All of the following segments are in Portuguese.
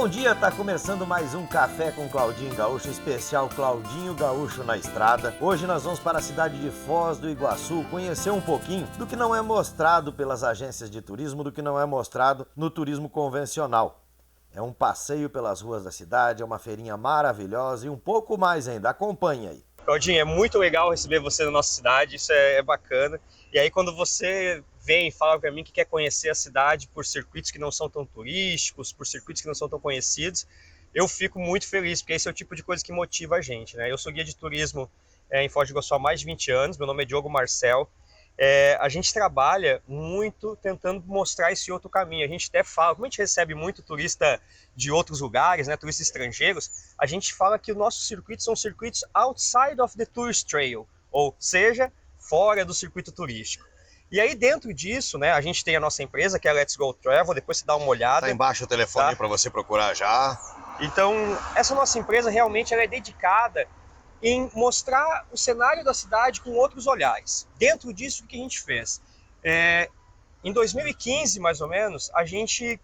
Bom dia, tá começando mais um Café com Claudinho Gaúcho, especial Claudinho Gaúcho na estrada. Hoje nós vamos para a cidade de Foz do Iguaçu conhecer um pouquinho do que não é mostrado pelas agências de turismo, do que não é mostrado no turismo convencional. É um passeio pelas ruas da cidade, é uma feirinha maravilhosa e um pouco mais ainda. Acompanhe aí. Claudinho, é muito legal receber você na nossa cidade, isso é bacana. E aí quando você vem e fala para mim que quer conhecer a cidade por circuitos que não são tão turísticos, por circuitos que não são tão conhecidos, eu fico muito feliz, porque esse é o tipo de coisa que motiva a gente, né? Eu sou guia de turismo em Foz do Iguaçu há mais de 20 anos, meu nome é Diogo Marcel. A gente trabalha muito tentando mostrar esse outro caminho. A gente até fala, como a gente recebe muito turista de outros lugares, né, turistas estrangeiros, a gente fala que os nossos circuitos são circuitos outside of the tourist trail, ou seja, fora do circuito turístico. E aí dentro disso, né, a gente tem a nossa empresa, que é a Let's Go Travel, depois você dá uma olhada. Tá embaixo o telefone, tá? Para você procurar já. Então, essa nossa empresa realmente ela é dedicada em mostrar o cenário da cidade com outros olhares. Dentro disso, o que a gente fez? Em 2015, mais ou menos, a gente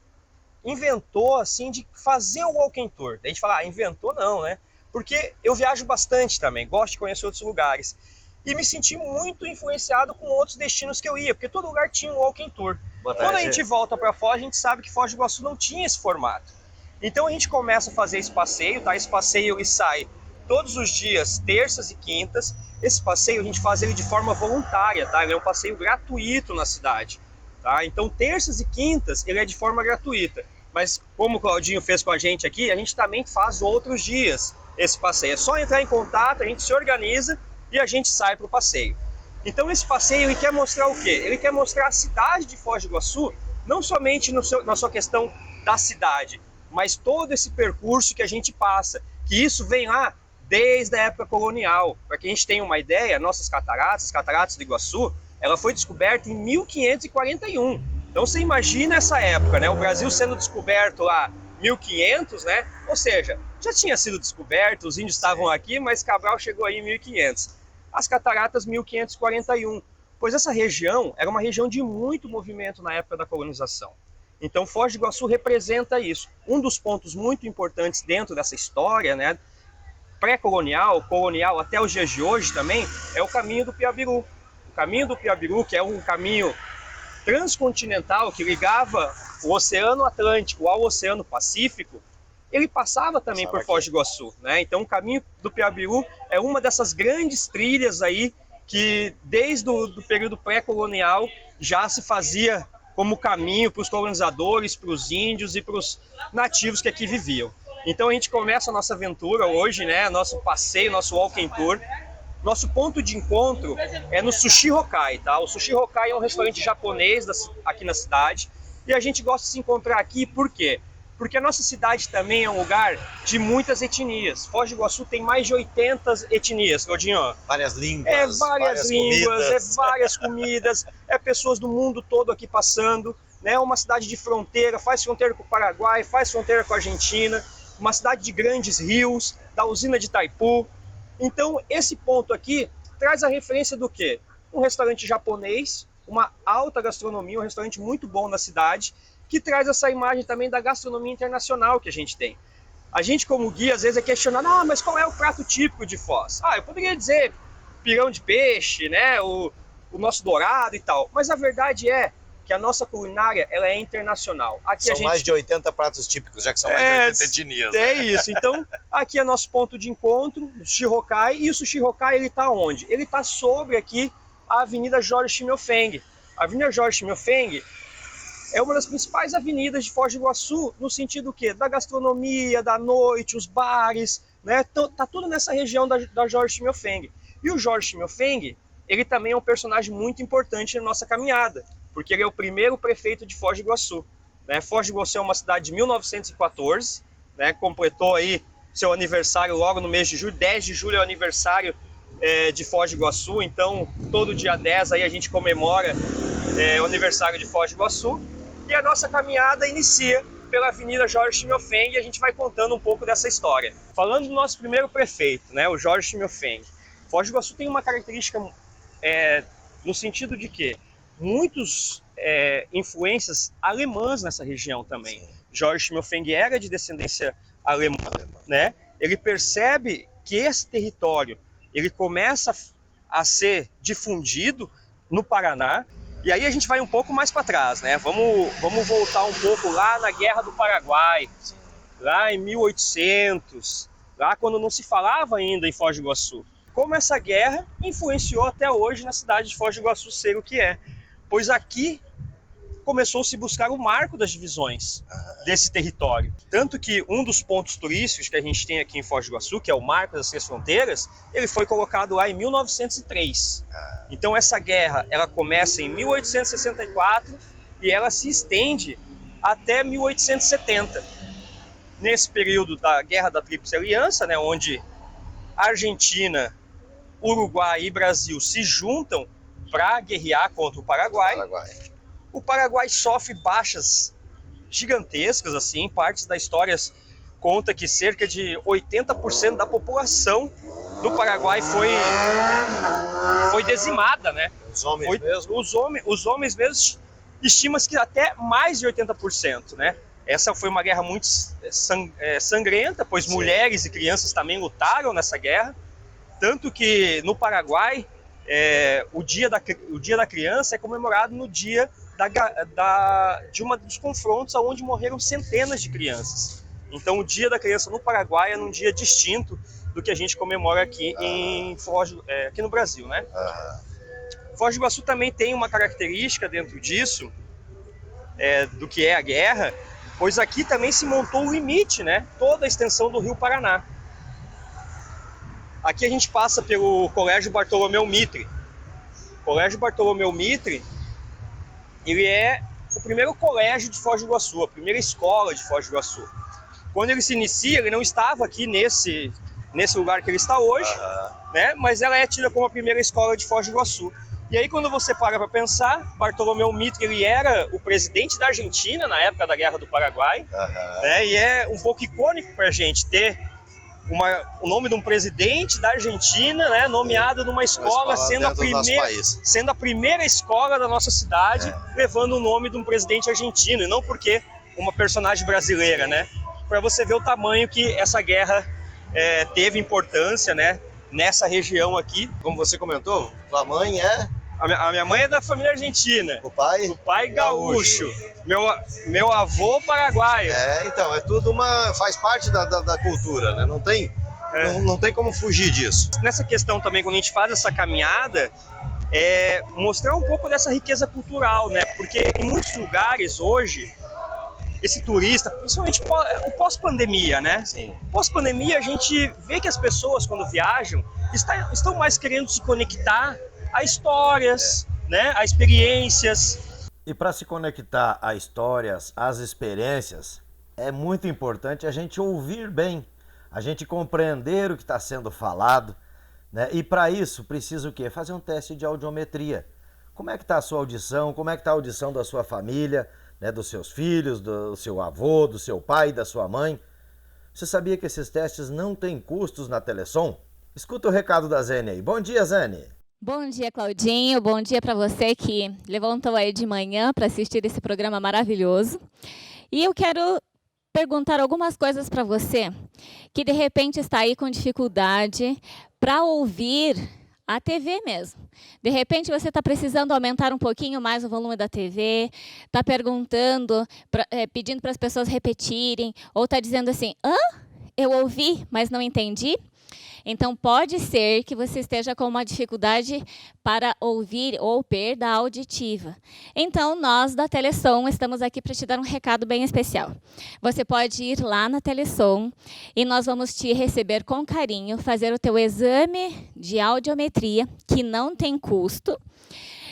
inventou assim de fazer o walking tour. A gente fala, inventou não, né? Porque eu viajo bastante também, gosto de conhecer outros lugares. E me senti muito influenciado com outros destinos que eu ia, porque todo lugar tinha um walking tour. Quando a gente volta para Foz, a gente sabe que Foz do Iguaçu não tinha esse formato. Então a gente começa a fazer esse passeio, tá? Esse passeio ele sai todos os dias, terças e quintas. Esse passeio a gente faz ele de forma voluntária, tá? Ele é um passeio gratuito na cidade, tá? Então terças e quintas ele é de forma gratuita. Mas como o Claudinho fez com a gente aqui, a gente também faz outros dias esse passeio. É só entrar em contato, a gente se organiza e a gente sai para o passeio. Então esse passeio ele quer mostrar o quê? Ele quer mostrar a cidade de Foz do Iguaçu, não somente na sua questão da cidade, mas todo esse percurso que a gente passa, que isso vem lá desde a época colonial. Para que a gente tenha uma ideia, nossas cataratas, as cataratas do Iguaçu, ela foi descoberta em 1541. Então você imagina essa época, né? O Brasil sendo descoberto lá 1500, né? Ou seja, já tinha sido descoberto, os índios estavam aqui, mas Cabral chegou aí em 1500. As cataratas 1541, pois essa região era uma região de muito movimento na época da colonização. Então Foz do Iguaçu representa isso. Um dos pontos muito importantes dentro dessa história, né, pré-colonial, colonial até os dias de hoje também, é o caminho do Piabiru. O caminho do Piabiru, que é um caminho transcontinental que ligava o Oceano Atlântico ao Oceano Pacífico, ele passava também por Foz do Iguaçu, né? Então o caminho do Piabiru é uma dessas grandes trilhas aí que desde o período pré-colonial já se fazia como caminho para os colonizadores, para os índios e para os nativos que aqui viviam. Então a gente começa a nossa aventura hoje, né? Nosso passeio, nosso walking tour. Nosso ponto de encontro é no Sushi Hokkai, tá? O Sushi Hokkai é um restaurante japonês aqui na cidade e a gente gosta de se encontrar aqui, por quê? Porque a nossa cidade também é um lugar de muitas etnias. Foz do Iguaçu tem mais de 80 etnias, Claudinho. Várias línguas, várias línguas, várias comidas, pessoas do mundo todo aqui passando, né? É uma cidade de fronteira, faz fronteira com o Paraguai, faz fronteira com a Argentina, uma cidade de grandes rios, da usina de Itaipu. Então esse ponto aqui traz a referência do quê? Um restaurante japonês, uma alta gastronomia, um restaurante muito bom na cidade, que traz essa imagem também da gastronomia internacional que a gente tem. A gente como guia às vezes é questionado, mas qual é o prato típico de Foz? Eu poderia dizer pirão de peixe, né, o nosso dourado e tal, mas a verdade é que a nossa culinária ela é internacional. Aqui são mais de 80 pratos típicos, já que são mais de 80 etnias. É isso, então aqui é nosso ponto de encontro, o Sushi Hokkai, e o Sushi Hokkai ele está onde? Ele está sobre aqui a Avenida Jorge Chimiofeng. A Avenida Jorge Chimiofeng é uma das principais avenidas de Foz do Iguaçu, no sentido que da gastronomia, da noite, os bares, né? Tá tudo nessa região da Jorge Chimiofeng. E o Jorge Chimiofeng, ele também é um personagem muito importante na nossa caminhada, porque ele é o primeiro prefeito de Foz do Iguaçu, né? Foz do Iguaçu é uma cidade de 1914, né? Completou aí seu aniversário logo no mês de julho, 10 de julho é o aniversário de Foz do Iguaçu, então todo dia 10 aí a gente comemora o aniversário de Foz do Iguaçu. E a nossa caminhada inicia pela Avenida Jorge Chimiofeng e a gente vai contando um pouco dessa história. Falando do nosso primeiro prefeito, né, o Jorge Chimiofeng, Foz do Iguaçu tem uma característica no sentido de que muitos influências alemãs nessa região também. Georg Schimmelfennig era de descendência alemã, né? Ele percebe que esse território ele começa a ser difundido no Paraná. E aí a gente vai um pouco mais para trás, né? Vamos voltar um pouco lá na Guerra do Paraguai, lá em 1800, lá quando não se falava ainda em Foz do Iguaçu. Como essa guerra influenciou até hoje na cidade de Foz do Iguaçu ser o que é. Pois aqui começou-se a buscar o marco das divisões desse território. Tanto que um dos pontos turísticos que a gente tem aqui em Foz do Iguaçu, que é o Marco das Três Fronteiras, ele foi colocado lá em 1903. Então essa guerra, ela começa em 1864 e ela se estende até 1870. Nesse período da Guerra da Tríplice Aliança, né, onde Argentina, Uruguai e Brasil se juntam para guerrear contra o Paraguai. O Paraguai sofre baixas gigantescas, assim, partes da história conta que cerca de 80% da população do Paraguai foi dizimada, né? Os homens mesmo? Os homens mesmo, estima-se que até mais de 80%, né? Essa foi uma guerra muito sangrenta, pois Sim. mulheres e crianças também lutaram nessa guerra, tanto que no Paraguai o dia da criança é comemorado no dia de um dos confrontos onde morreram centenas de crianças. Então o Dia da Criança no Paraguai é num dia distinto do que a gente comemora aqui, aqui no Brasil, né? Foz do Iguaçu também tem uma característica dentro disso, do que é a guerra, pois aqui também se montou o limite, né? Toda a extensão do Rio Paraná. Aqui a gente passa pelo Colégio Bartolomeu Mitre. O Colégio Bartolomeu Mitre, ele é o primeiro colégio de Foz do Iguaçu, a primeira escola de Foz do Iguaçu. Quando ele se inicia, ele não estava aqui nesse lugar que ele está hoje, né? Mas ela é tida como a primeira escola de Foz do Iguaçu. E aí quando você para pensar, Bartolomeu Mitre, ele era o presidente da Argentina na época da Guerra do Paraguai, né? E é um pouco icônico para a gente ter o nome de um presidente da Argentina, né, nomeado numa escola sendo a primeira escola da nossa cidade, levando o nome de um presidente argentino, e não porque uma personagem brasileira, né? Para você ver o tamanho que essa guerra teve importância, né, nessa região aqui. Como você comentou, sua mãe é? A minha mãe é da família argentina. O pai? O pai gaúcho. Meu avô paraguaio. Então, faz parte da cultura, né? Não tem como fugir disso. Nessa questão também, quando a gente faz essa caminhada, mostrar um pouco dessa riqueza cultural, né? Porque em muitos lugares hoje, esse turista, principalmente o pós-pandemia, né? Sim. Pós-pandemia, a gente vê que as pessoas, quando viajam, estão mais querendo se conectar a histórias, né? A experiências. E para se conectar a histórias, às experiências, é muito importante a gente ouvir bem, a gente compreender o que está sendo falado, né? E para isso, precisa o quê? Fazer um teste de audiometria. Como é que está a sua audição? Como é que está a audição da sua família, né? Dos seus filhos, do seu avô, do seu pai, da sua mãe? Você sabia que esses testes não têm custos na Telesom? Escuta o recado da Zene aí. Bom dia, Zene! Bom dia, Claudinho. Bom dia para você que levantou aí de manhã para assistir esse programa maravilhoso. E eu quero perguntar algumas coisas para você que de repente está aí com dificuldade para ouvir a TV mesmo. De repente você está precisando aumentar um pouquinho mais o volume da TV, está perguntando, pedindo para as pessoas repetirem, ou está dizendo assim, eu ouvi, mas não entendi. Então, pode ser que você esteja com uma dificuldade para ouvir ou perda auditiva. Então, nós da Telesom estamos aqui para te dar um recado bem especial. Você pode ir lá na Telesom e nós vamos te receber com carinho, fazer o teu exame de audiometria, que não tem custo,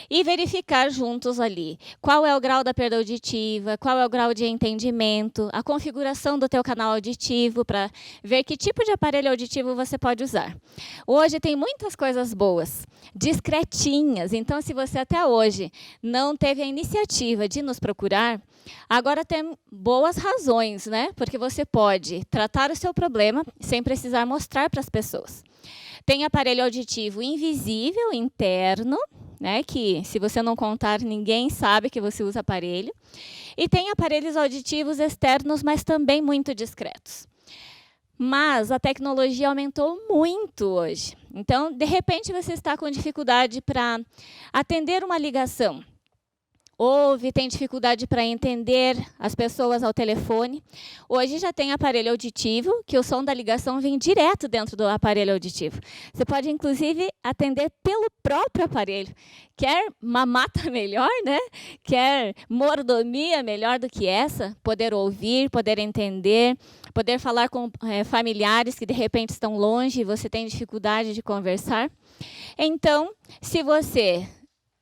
e verificar juntos ali qual é o grau da perda auditiva, qual é o grau de entendimento, a configuração do teu canal auditivo para ver que tipo de aparelho auditivo você pode usar. Hoje tem muitas coisas boas, discretinhas, então se você até hoje não teve a iniciativa de nos procurar, agora tem boas razões, né? Porque você pode tratar o seu problema sem precisar mostrar para as pessoas. Tem aparelho auditivo invisível, interno, né? Que se você não contar, ninguém sabe que você usa aparelho. E tem aparelhos auditivos externos, mas também muito discretos. Mas a tecnologia aumentou muito hoje. Então, de repente, você está com dificuldade para atender uma ligação. Tem dificuldade para entender as pessoas ao telefone. Hoje já tem aparelho auditivo, que o som da ligação vem direto dentro do aparelho auditivo. Você pode, inclusive, atender pelo próprio aparelho. Quer mamata melhor, né? Quer mordomia melhor do que essa? Poder ouvir, poder entender, poder falar com familiares que, de repente, estão longe e você tem dificuldade de conversar. Então, se você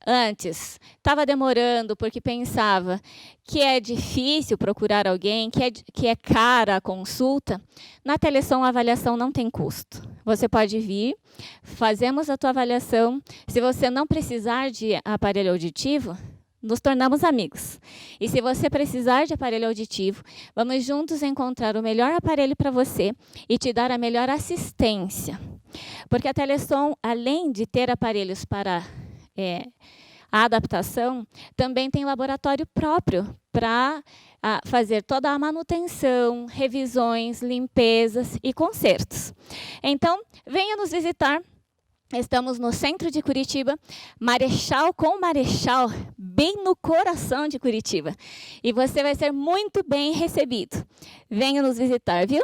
antes estava demorando porque pensava que é difícil procurar alguém, que é cara a consulta, na Telesom a avaliação não tem custo. Você pode vir, fazemos a tua avaliação. Se você não precisar de aparelho auditivo, nos tornamos amigos. E se você precisar de aparelho auditivo, vamos juntos encontrar o melhor aparelho para você e te dar a melhor assistência. Porque a Telesom, além de ter aparelhos para a adaptação, também tem laboratório próprio para fazer toda a manutenção, revisões, limpezas e consertos. Então, venha nos visitar. Estamos no centro de Curitiba, Marechal com Marechal, bem no coração de Curitiba. E você vai ser muito bem recebido. Venha nos visitar, viu?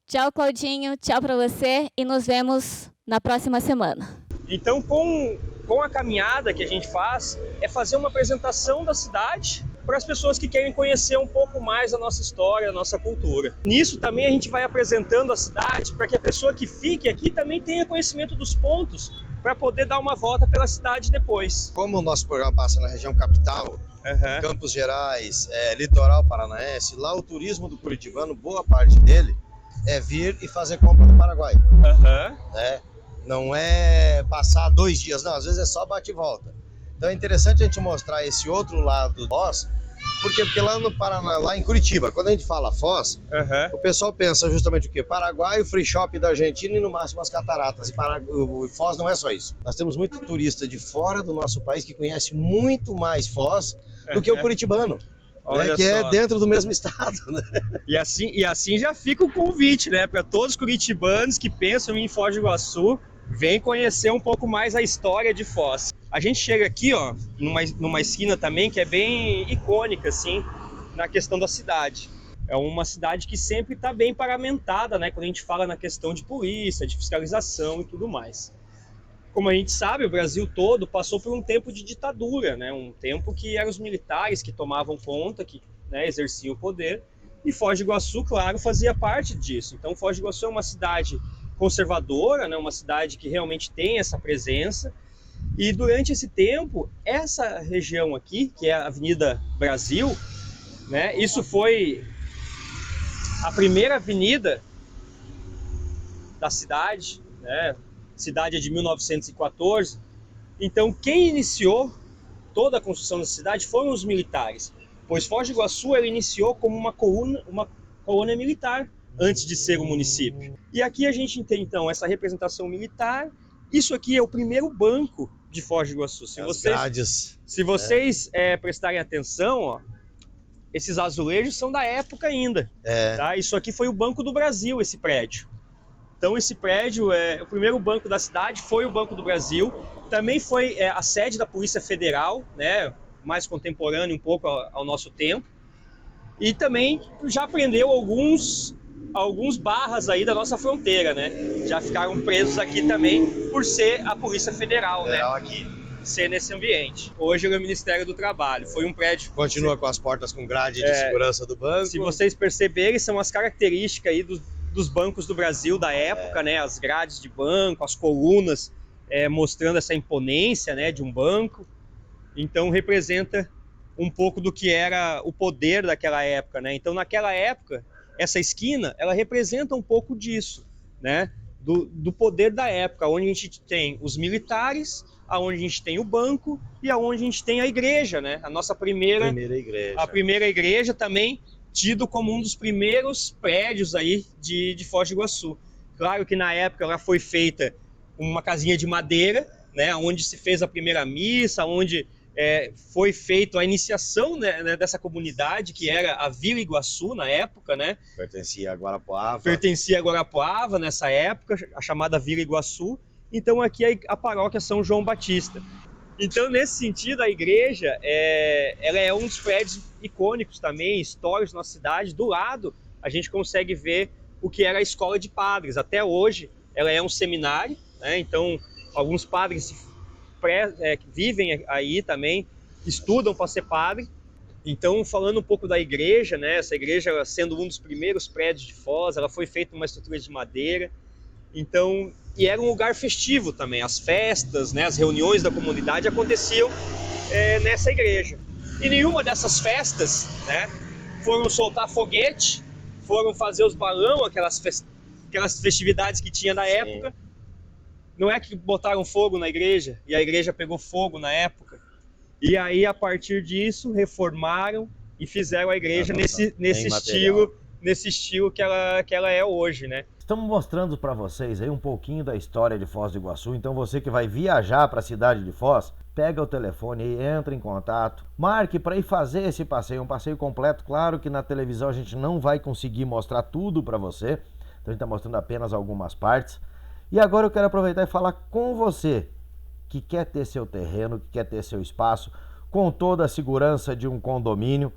Tchau, Claudinho. Tchau para você e nos vemos na próxima semana. Então, com a caminhada que a gente faz, é fazer uma apresentação da cidade para as pessoas que querem conhecer um pouco mais a nossa história, a nossa cultura. Nisso também a gente vai apresentando a cidade para que a pessoa que fique aqui também tenha conhecimento dos pontos para poder dar uma volta pela cidade depois. Como o nosso programa passa na região capital, Campos Gerais, litoral paranaense, lá o turismo do curitibano, boa parte dele é vir e fazer compra no Paraguai. Não é passar 2 dias, não, às vezes é só bate e volta. Então é interessante a gente mostrar esse outro lado do Foz, porque lá no Paraná, lá em Curitiba, quando a gente fala Foz, o pessoal pensa justamente o quê? Paraguai, o free shop da Argentina e no máximo as cataratas. E o Foz não é só isso. Nós temos muito turista de fora do nosso país que conhece muito mais Foz do que o curitibano. Que é dentro do mesmo estado, né? E assim já fica o convite, né, para todos os curitibanos que pensam em Foz do Iguaçu, vem conhecer um pouco mais a história de Foz. A gente chega aqui, ó, numa esquina também que é bem icônica, assim, na questão da cidade. É uma cidade que sempre está bem paramentada, né, quando a gente fala na questão de polícia, de fiscalização e tudo mais. Como a gente sabe, o Brasil todo passou por um tempo de ditadura, né, um tempo que eram os militares que tomavam conta, que, né, exerciam o poder, e Foz do Iguaçu, claro, fazia parte disso. Então, Foz do Iguaçu é uma cidade conservadora, né, uma cidade que realmente tem essa presença. E durante esse tempo, essa região aqui, que é a Avenida Brasil, né, isso foi a primeira avenida da cidade, né, cidade é de 1914. Então, quem iniciou toda a construção da cidade foram os militares, pois Foz do Iguaçu ela iniciou como uma colônia militar, antes de ser um município. E aqui a gente tem, então, essa representação militar. Isso aqui é o primeiro banco de Foz do Iguaçu. Se vocês prestarem atenção, ó, esses azulejos são da época ainda. Tá? Isso aqui foi o Banco do Brasil, esse prédio. Então, esse prédio, o primeiro banco da cidade foi o Banco do Brasil. Também foi a sede da Polícia Federal, né, mais contemporâneo um pouco ao nosso tempo. E também já prendeu alguns barras aí da nossa fronteira, né? Já ficaram presos aqui também por ser a Polícia Federal, né? Aqui. Ser nesse ambiente. Hoje é o Ministério do Trabalho. Foi um prédio... Continua com as portas com grade de segurança do banco. Se vocês perceberem, são as características aí dos bancos do Brasil da época, né? As grades de banco, as colunas mostrando essa imponência, né, de um banco. Então representa um pouco do que era o poder daquela época, né? Então naquela época, essa esquina, ela representa um pouco disso, né? Do poder da época, onde a gente tem os militares, aonde a gente tem o banco e aonde a gente tem a igreja, né? A nossa primeira igreja. A primeira igreja também tido como um dos primeiros prédios aí de Foz do Iguaçu. Claro que na época ela foi feita uma casinha de madeira, né, onde se fez a primeira missa, onde foi feita a iniciação, né, dessa comunidade, que era a Vila Iguaçu na época, né? Pertencia a Guarapuava. Pertencia a Guarapuava nessa época, a chamada Vila Iguaçu. Então aqui é a paróquia São João Batista. Então, nesse sentido, a igreja ela é um dos prédios icônicos também, históricos da nossa cidade. Do lado, a gente consegue ver o que era a escola de padres. Até hoje, ela é um seminário, né? Então, alguns padres vivem aí também, estudam para ser padre. Então, falando um pouco da igreja, né? Essa igreja, sendo um dos primeiros prédios de Foz, ela foi feita numa estrutura de madeira. Então, e era um lugar festivo também. As festas, né, as reuniões da comunidade aconteciam nessa igreja. E nenhuma dessas festas, né, foram soltar foguete, foram fazer os balão, aquelas festividades que tinha na época. Não é que botaram fogo na igreja e a igreja pegou fogo na época. E aí, a partir disso, reformaram e fizeram a igreja nesse estilo que ela é hoje, né? Estamos mostrando para vocês aí um pouquinho da história de Foz do Iguaçu. Então você que vai viajar para a cidade de Foz, pega o telefone e entra em contato, marque para ir fazer esse passeio, um passeio completo. Claro que na televisão a gente não vai conseguir mostrar tudo para você, então a gente está mostrando apenas algumas partes. E agora eu quero aproveitar e falar com você que quer ter seu terreno, que quer ter seu espaço, com toda a segurança de um condomínio.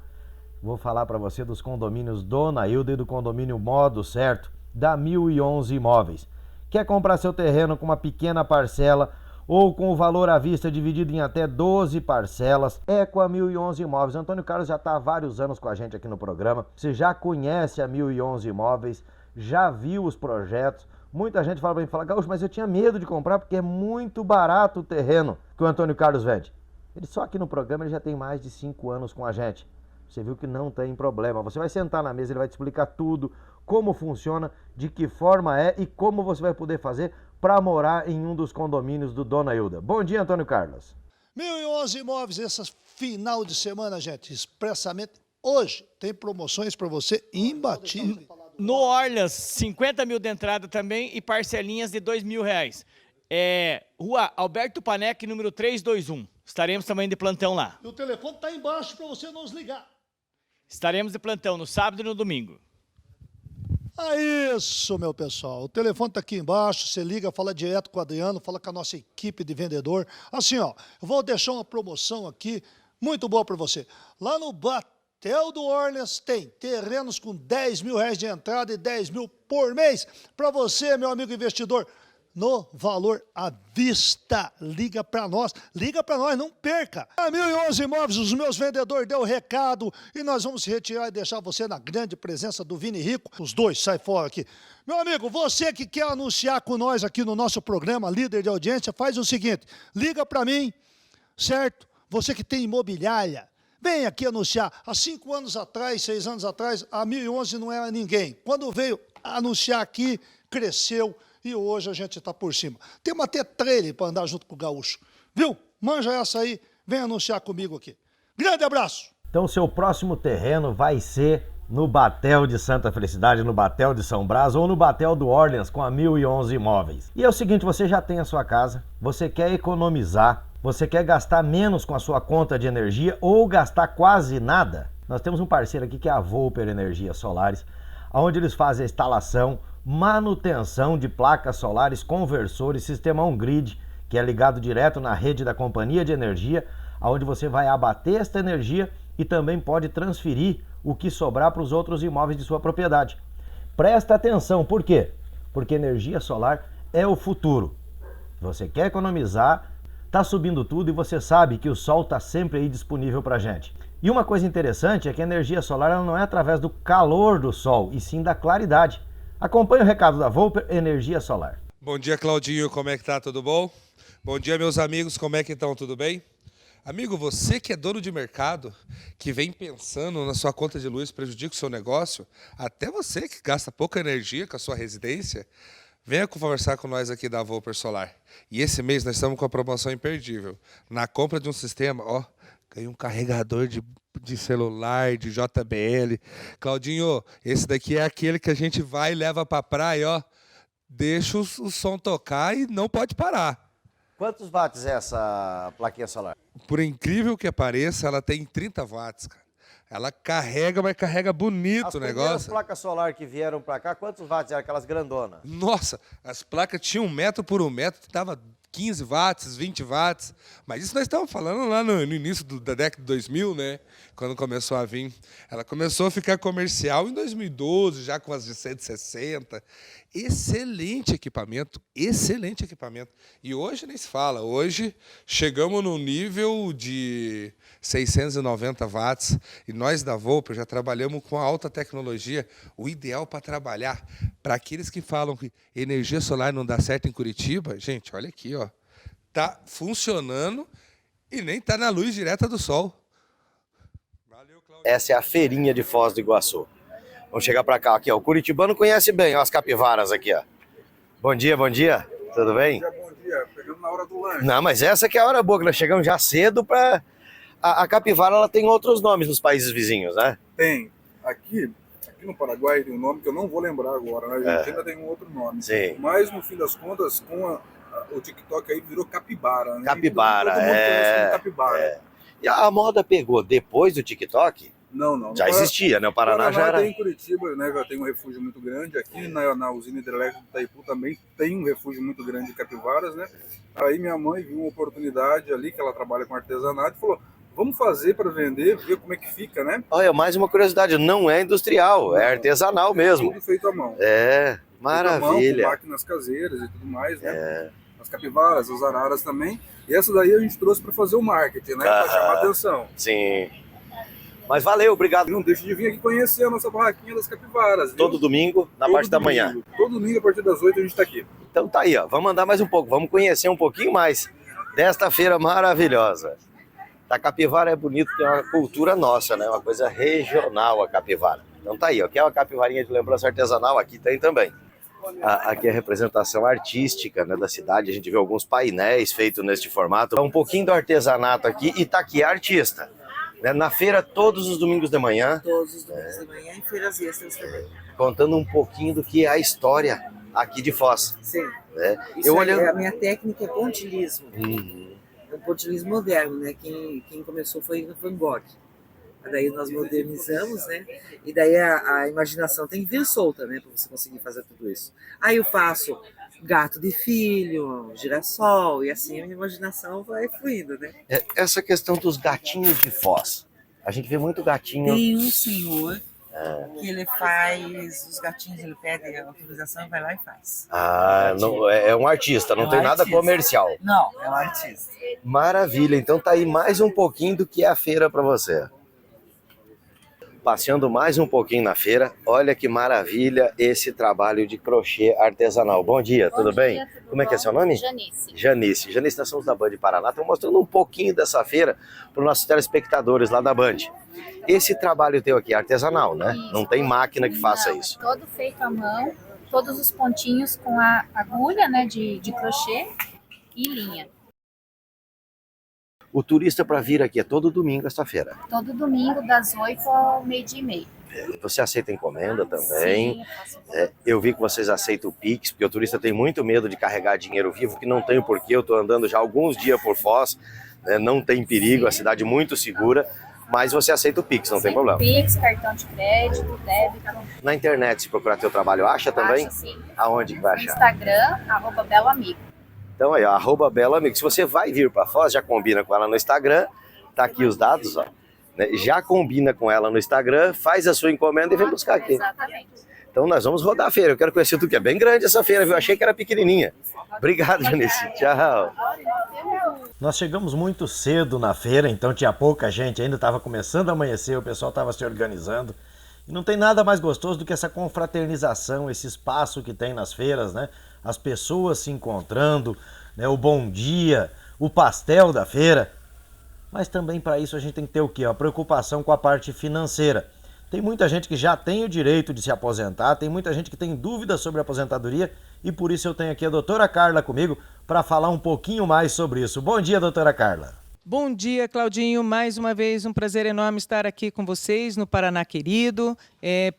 Vou falar para você dos condomínios Dona Hilda e do condomínio Modo Certo, da 1011 Imóveis. Quer comprar seu terreno com uma pequena parcela ou com o valor à vista dividido em até 12 parcelas? É com a 1011 Imóveis. Antônio Carlos já está há vários anos com a gente aqui no programa. Você já conhece a 1011 Imóveis, já viu os projetos. Muita gente fala para mim, Gaúcho, mas eu tinha medo de comprar porque é muito barato o terreno que o Antônio Carlos vende. Ele só aqui no programa ele já tem mais de 5 anos com a gente. Você viu que não tem problema. Você vai sentar na mesa, ele vai te explicar tudo, como funciona, de que forma é e como você vai poder fazer para morar em um dos condomínios do Dona Hilda. Bom dia, Antônio Carlos. 1011 Imóveis, essa final de semana, gente, expressamente hoje, tem promoções para você imbatíveis. No Orleans, 50 mil de entrada também e parcelinhas de R$2.000. Rua Alberto Panec, número 321. Estaremos também de plantão lá. E o telefone está embaixo para você nos ligar. Estaremos de plantão no sábado e no domingo. É isso, meu pessoal. O telefone está aqui embaixo, você liga, fala direto com o Adriano, fala com a nossa equipe de vendedor. Assim, ó, eu vou deixar uma promoção aqui muito boa para você. Lá no Batel do Orleans tem terrenos com R$10.000 de entrada e 10 mil por mês para você, meu amigo investidor. No valor à vista. Liga para nós, não perca. A 1011 Imóveis, os meus vendedores deu o recado e nós vamos se retirar e deixar você na grande presença do Vini Rico. Os dois, sai fora aqui. Meu amigo, você que quer anunciar com nós aqui no nosso programa, líder de audiência, faz o seguinte, liga para mim, certo? Você que tem imobiliária, vem aqui anunciar. Há 5 anos atrás, 6 anos atrás, a 1011 não era ninguém. Quando veio anunciar aqui, cresceu. E hoje a gente está por cima. Temos até trailer para andar junto com o Gaúcho. Viu? Manja essa aí, vem anunciar comigo aqui. Grande abraço! Então seu próximo terreno vai ser no Batel de Santa Felicidade, no Batel de São Brás ou no Batel do Orleans com a 1011 Imóveis. E é o seguinte, você já tem a sua casa, você quer economizar, você quer gastar menos com a sua conta de energia ou gastar quase nada? Nós temos um parceiro aqui que é a Volper Energias Solares, onde eles fazem a instalação, manutenção de placas solares, conversores, sistema on-grid, que é ligado direto na rede da companhia de energia, onde você vai abater esta energia e também pode transferir o que sobrar para os outros imóveis de sua propriedade. Presta atenção, por quê? Porque energia solar é o futuro. Você quer economizar, está subindo tudo e você sabe que o sol está sempre aí disponível para a gente. E uma coisa interessante é que a energia solar ela não é através do calor do sol, e sim da claridade. Acompanhe o recado da Volper Energia Solar. Bom dia, Claudinho, como é que tá? Tudo bom? Bom dia, meus amigos, como é que estão? Tudo bem? Amigo, você que é dono de mercado, que vem pensando na sua conta de luz, prejudica o seu negócio, até você que gasta pouca energia com a sua residência, venha conversar com nós aqui da Volper Solar. E esse mês nós estamos com a promoção imperdível. Na compra de um sistema, ó, ganha um carregador de celular, de JBL. Claudinho, esse daqui é aquele que a gente vai e leva para a praia, ó. Deixa o som tocar e não pode parar. Quantos watts é essa plaquinha solar? Por incrível que pareça, ela tem 30 watts, cara. Ela carrega, mas carrega bonito o negócio. As placas solar que vieram para cá, quantos watts eram aquelas grandonas? Nossa, as placas tinham 1 metro por 1 metro, dava 15 watts, 20 watts. Mas isso nós estamos falando lá no início da década de 2000, né? Quando começou a vir. Ela começou a ficar comercial em 2012, já com as de 160. Excelente equipamento, excelente equipamento. E hoje nem se fala. Hoje chegamos no nível de 690 watts. E nós da Volper já trabalhamos com alta tecnologia. O ideal para trabalhar, para aqueles que falam que energia solar não dá certo em Curitiba, gente, olha aqui, ó. Tá funcionando e nem tá na luz direta do sol. Valeu, Cláudio. Essa é a feirinha de Foz do Iguaçu. Vamos chegar para cá, aqui, ó. O curitibano conhece bem, ó, as capivaras aqui, ó. Bom dia, tudo bem? Bom dia, pegando na hora do lanche. Não, mas essa que é a hora boa, que nós chegamos já cedo para... A capivara, ela tem outros nomes nos países vizinhos, né? Tem. Aqui no Paraguai tem um nome que eu não vou lembrar agora, na Argentina tem um outro nome. Sim. Mas, no fim das contas, com o TikTok aí virou capibara, né? Capibara, Todo mundo conhece como capibara. E a moda pegou depois do TikTok? Não. Já existia, né? O Paraná já era... Tem em Curitiba, né? Já tem um refúgio muito grande. Aqui na usina hidrelétrica do Itaipu também tem um refúgio muito grande de capivaras, né? Aí minha mãe viu uma oportunidade ali, que ela trabalha com artesanato, e falou: vamos fazer para vender, ver como é que fica, né? Olha, mais uma curiosidade, não é industrial, é artesanal mesmo. Tudo feito à mão. É, maravilha. Feito à mão, com máquinas caseiras e tudo mais, né? As capivaras, as araras também. E essa daí a gente trouxe para fazer o marketing, né? Para chamar atenção. Sim. Mas valeu, obrigado. Não deixe de vir aqui conhecer a nossa barraquinha das capivaras. Viu? Todo domingo, na parte da manhã. Todo domingo, a partir das 8, a gente está aqui. Então tá aí, ó. Vamos andar mais um pouco, vamos conhecer um pouquinho mais desta feira maravilhosa. A capivara é bonito, tem uma cultura nossa, né? Uma coisa regional a capivara. Então tá aí, ó. Quer uma capivarinha de lembrança artesanal? Aqui tem também. Aqui é a representação artística, né, da cidade. A gente vê alguns painéis feitos neste formato. Um pouquinho do artesanato aqui e tá aqui a artista. Na feira todos os domingos de manhã. Todos os domingos de manhã e feiras extras também. Contando um pouquinho do que é a história aqui de Foz. Sim. Eu olhando... A minha técnica é pontilhismo. É um pontilhismo moderno, né? Quem começou foi o Van Gogh. Daí nós modernizamos, né? E daí a imaginação tem que vir solta, né? Para você conseguir fazer tudo isso. Aí eu faço gato de filho, girassol, e assim a minha imaginação vai fluindo, né? Essa questão dos gatinhos de Foz. A gente vê muito gatinho... Tem um senhor que ele faz os gatinhos, ele pede a autorização e vai lá e faz. Não, é um artista, não tem nada comercial. Não, é um artista. Maravilha, então tá aí mais um pouquinho do que é a feira para você. Passeando mais um pouquinho na feira, olha que maravilha esse trabalho de crochê artesanal. Bom dia, tudo bem? Como é que é seu nome? Janice. Janice, nós somos da Band Paraná, estamos mostrando um pouquinho dessa feira para os nossos telespectadores lá da Band. Esse trabalho teu aqui é artesanal, né? Isso. Não tem máquina que faça isso. É todo feito à mão, todos os pontinhos com a agulha, né, de crochê e linha. O turista para vir aqui é todo domingo esta feira. Todo domingo, das 8 ao meio-dia e meio. Você aceita encomenda também? Sim, eu faço. Eu vi que vocês aceitam o Pix, porque o turista tem muito medo de carregar dinheiro vivo, que não tem o porquê. Eu estou andando já há alguns dias por Foz, né? Não tem perigo, a cidade muito segura, mas você aceita o Pix, não tem problema. Pix, cartão de crédito, débito. Na internet, se procurar teu trabalho, acha também? Acha, sim. Aonde que vai achar? Instagram, @beloamigo. Então aí, ó, @beloamigo. Se você vai vir para Foz, já combina com ela no Instagram, tá aqui os dados, ó. Né? Já combina com ela no Instagram, faz a sua encomenda e vem buscar aqui. Exatamente. Então nós vamos rodar a feira. Eu quero conhecer tudo, que é bem grande essa feira, viu? Eu achei que era pequenininha. Obrigado, Janice. Tchau. Nós chegamos muito cedo na feira, então tinha pouca gente, ainda estava começando a amanhecer, o pessoal estava se organizando. E não tem nada mais gostoso do que essa confraternização, esse espaço que tem nas feiras, né? As pessoas se encontrando, né? O bom dia, o pastel da feira. Mas também para isso a gente tem que ter o quê? A preocupação com a parte financeira. Tem muita gente que já tem o direito de se aposentar, tem muita gente que tem dúvidas sobre a aposentadoria e por isso eu tenho aqui a doutora Carla comigo para falar um pouquinho mais sobre isso. Bom dia, doutora Carla. Bom dia, Claudinho. Mais uma vez, um prazer enorme estar aqui com vocês no Paraná Querido.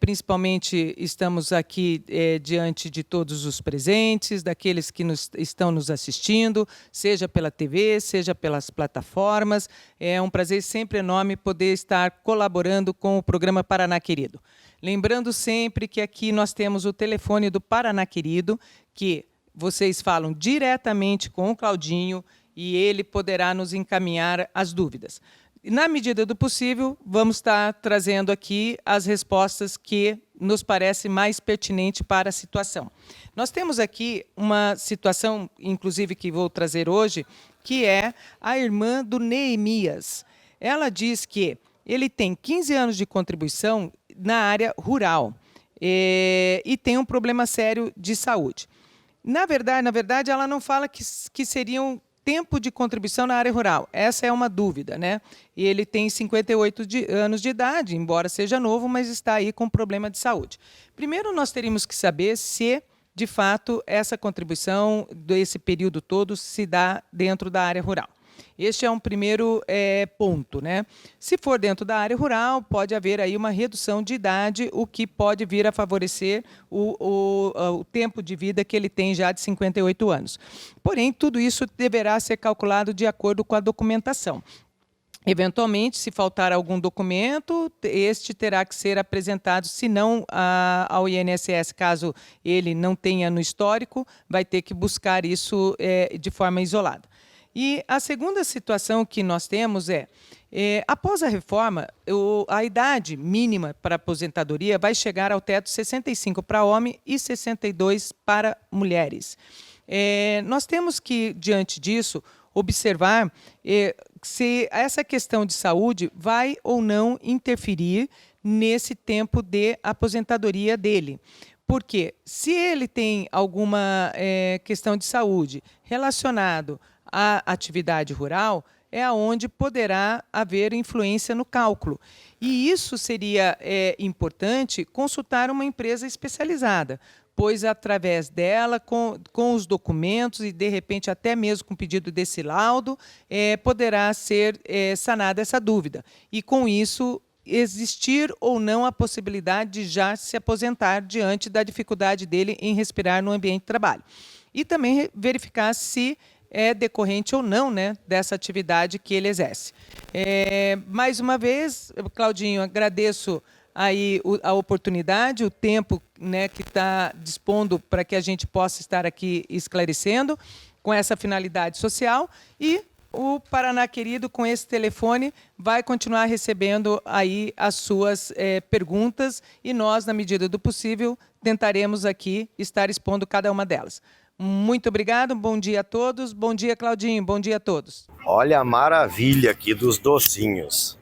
Principalmente, estamos aqui diante de todos os presentes, daqueles que estão nos assistindo, seja pela TV, seja pelas plataformas. É um prazer sempre enorme poder estar colaborando com o programa Paraná Querido. Lembrando sempre que aqui nós temos o telefone do Paraná Querido, que vocês falam diretamente com o Claudinho, e ele poderá nos encaminhar as dúvidas. Na medida do possível, vamos estar trazendo aqui as respostas que nos parece mais pertinente para a situação. Nós temos aqui uma situação, inclusive, que vou trazer hoje, que é a irmã do Neemias. Ela diz que ele tem 15 anos de contribuição na área rural e tem um problema sério de saúde. Na verdade, ela não fala que seriam tempo de contribuição na área rural. Essa é uma dúvida, né? E ele tem 58 anos de idade, embora seja novo, mas está aí com problema de saúde. Primeiro, nós teríamos que saber se, de fato, essa contribuição desse período todo se dá dentro da área rural. Este é um primeiro ponto, né? Se for dentro da área rural, pode haver aí uma redução de idade, o que pode vir a favorecer o tempo de vida que ele tem já de 58 anos. Porém, tudo isso deverá ser calculado de acordo com a documentação. Eventualmente, se faltar algum documento, este terá que ser apresentado, se não ao INSS, caso ele não tenha no histórico, vai ter que buscar isso de forma isolada. E a segunda situação que nós temos após a reforma, a idade mínima para aposentadoria vai chegar ao teto 65 para homem e 62 para mulheres. Nós temos que, diante disso, observar se essa questão de saúde vai ou não interferir nesse tempo de aposentadoria dele. Porque se ele tem alguma questão de saúde relacionado à atividade rural, é aonde poderá haver influência no cálculo. E isso seria importante consultar uma empresa especializada, pois através dela, com os documentos e, de repente, até mesmo com o pedido desse laudo, poderá ser sanada essa dúvida. E, com isso, existir ou não a possibilidade de já se aposentar diante da dificuldade dele em respirar no ambiente de trabalho. E também verificar se é decorrente ou não, né, dessa atividade que ele exerce. Mais uma vez, Claudinho, agradeço aí a oportunidade, o tempo, né, que está dispondo para que a gente possa estar aqui esclarecendo com essa finalidade social, e o Paraná Querido, com esse telefone, vai continuar recebendo aí as suas perguntas, e nós, na medida do possível, tentaremos aqui estar expondo cada uma delas. Muito obrigado, bom dia a todos. Bom dia, Claudinho, bom dia a todos. Olha a maravilha aqui dos docinhos.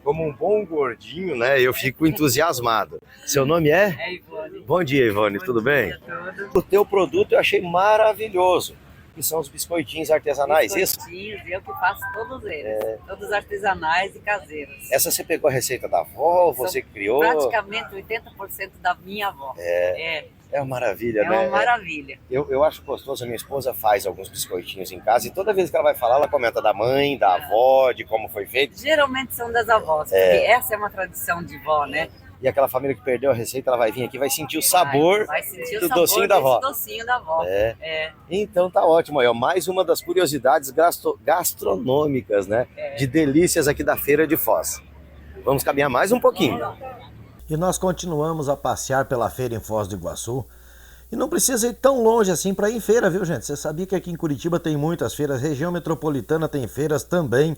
Como um bom gordinho, né, eu fico entusiasmado. Seu nome é? É Ivone. Bom dia, Ivone, tudo bem? O teu produto eu achei maravilhoso, que são os biscoitinhos artesanais, isso? Biscoitinhos, eu que faço todos eles, todos artesanais e caseiros. Essa você pegou a receita da avó, você criou? Praticamente 80% da minha avó. É uma maravilha, né? É uma maravilha. Eu acho gostoso, a minha esposa faz alguns biscoitinhos em casa e toda vez que ela vai falar, ela comenta da mãe, da avó, de como foi feito. Geralmente são das avós, porque essa é uma tradição de vó, né? E aquela família que perdeu a receita, ela vai vir aqui, vai sentir o sabor do sabor docinho da avó. Docinho da avó. Então tá ótimo aí, ó. Mais uma das curiosidades gastronômicas, né? De delícias aqui da Feira de Foz. Vamos caminhar mais um pouquinho. E nós continuamos a passear pela feira em Foz do Iguaçu. E não precisa ir tão longe assim para ir em feira, viu, gente? Você sabia que aqui em Curitiba tem muitas feiras, região metropolitana tem feiras também,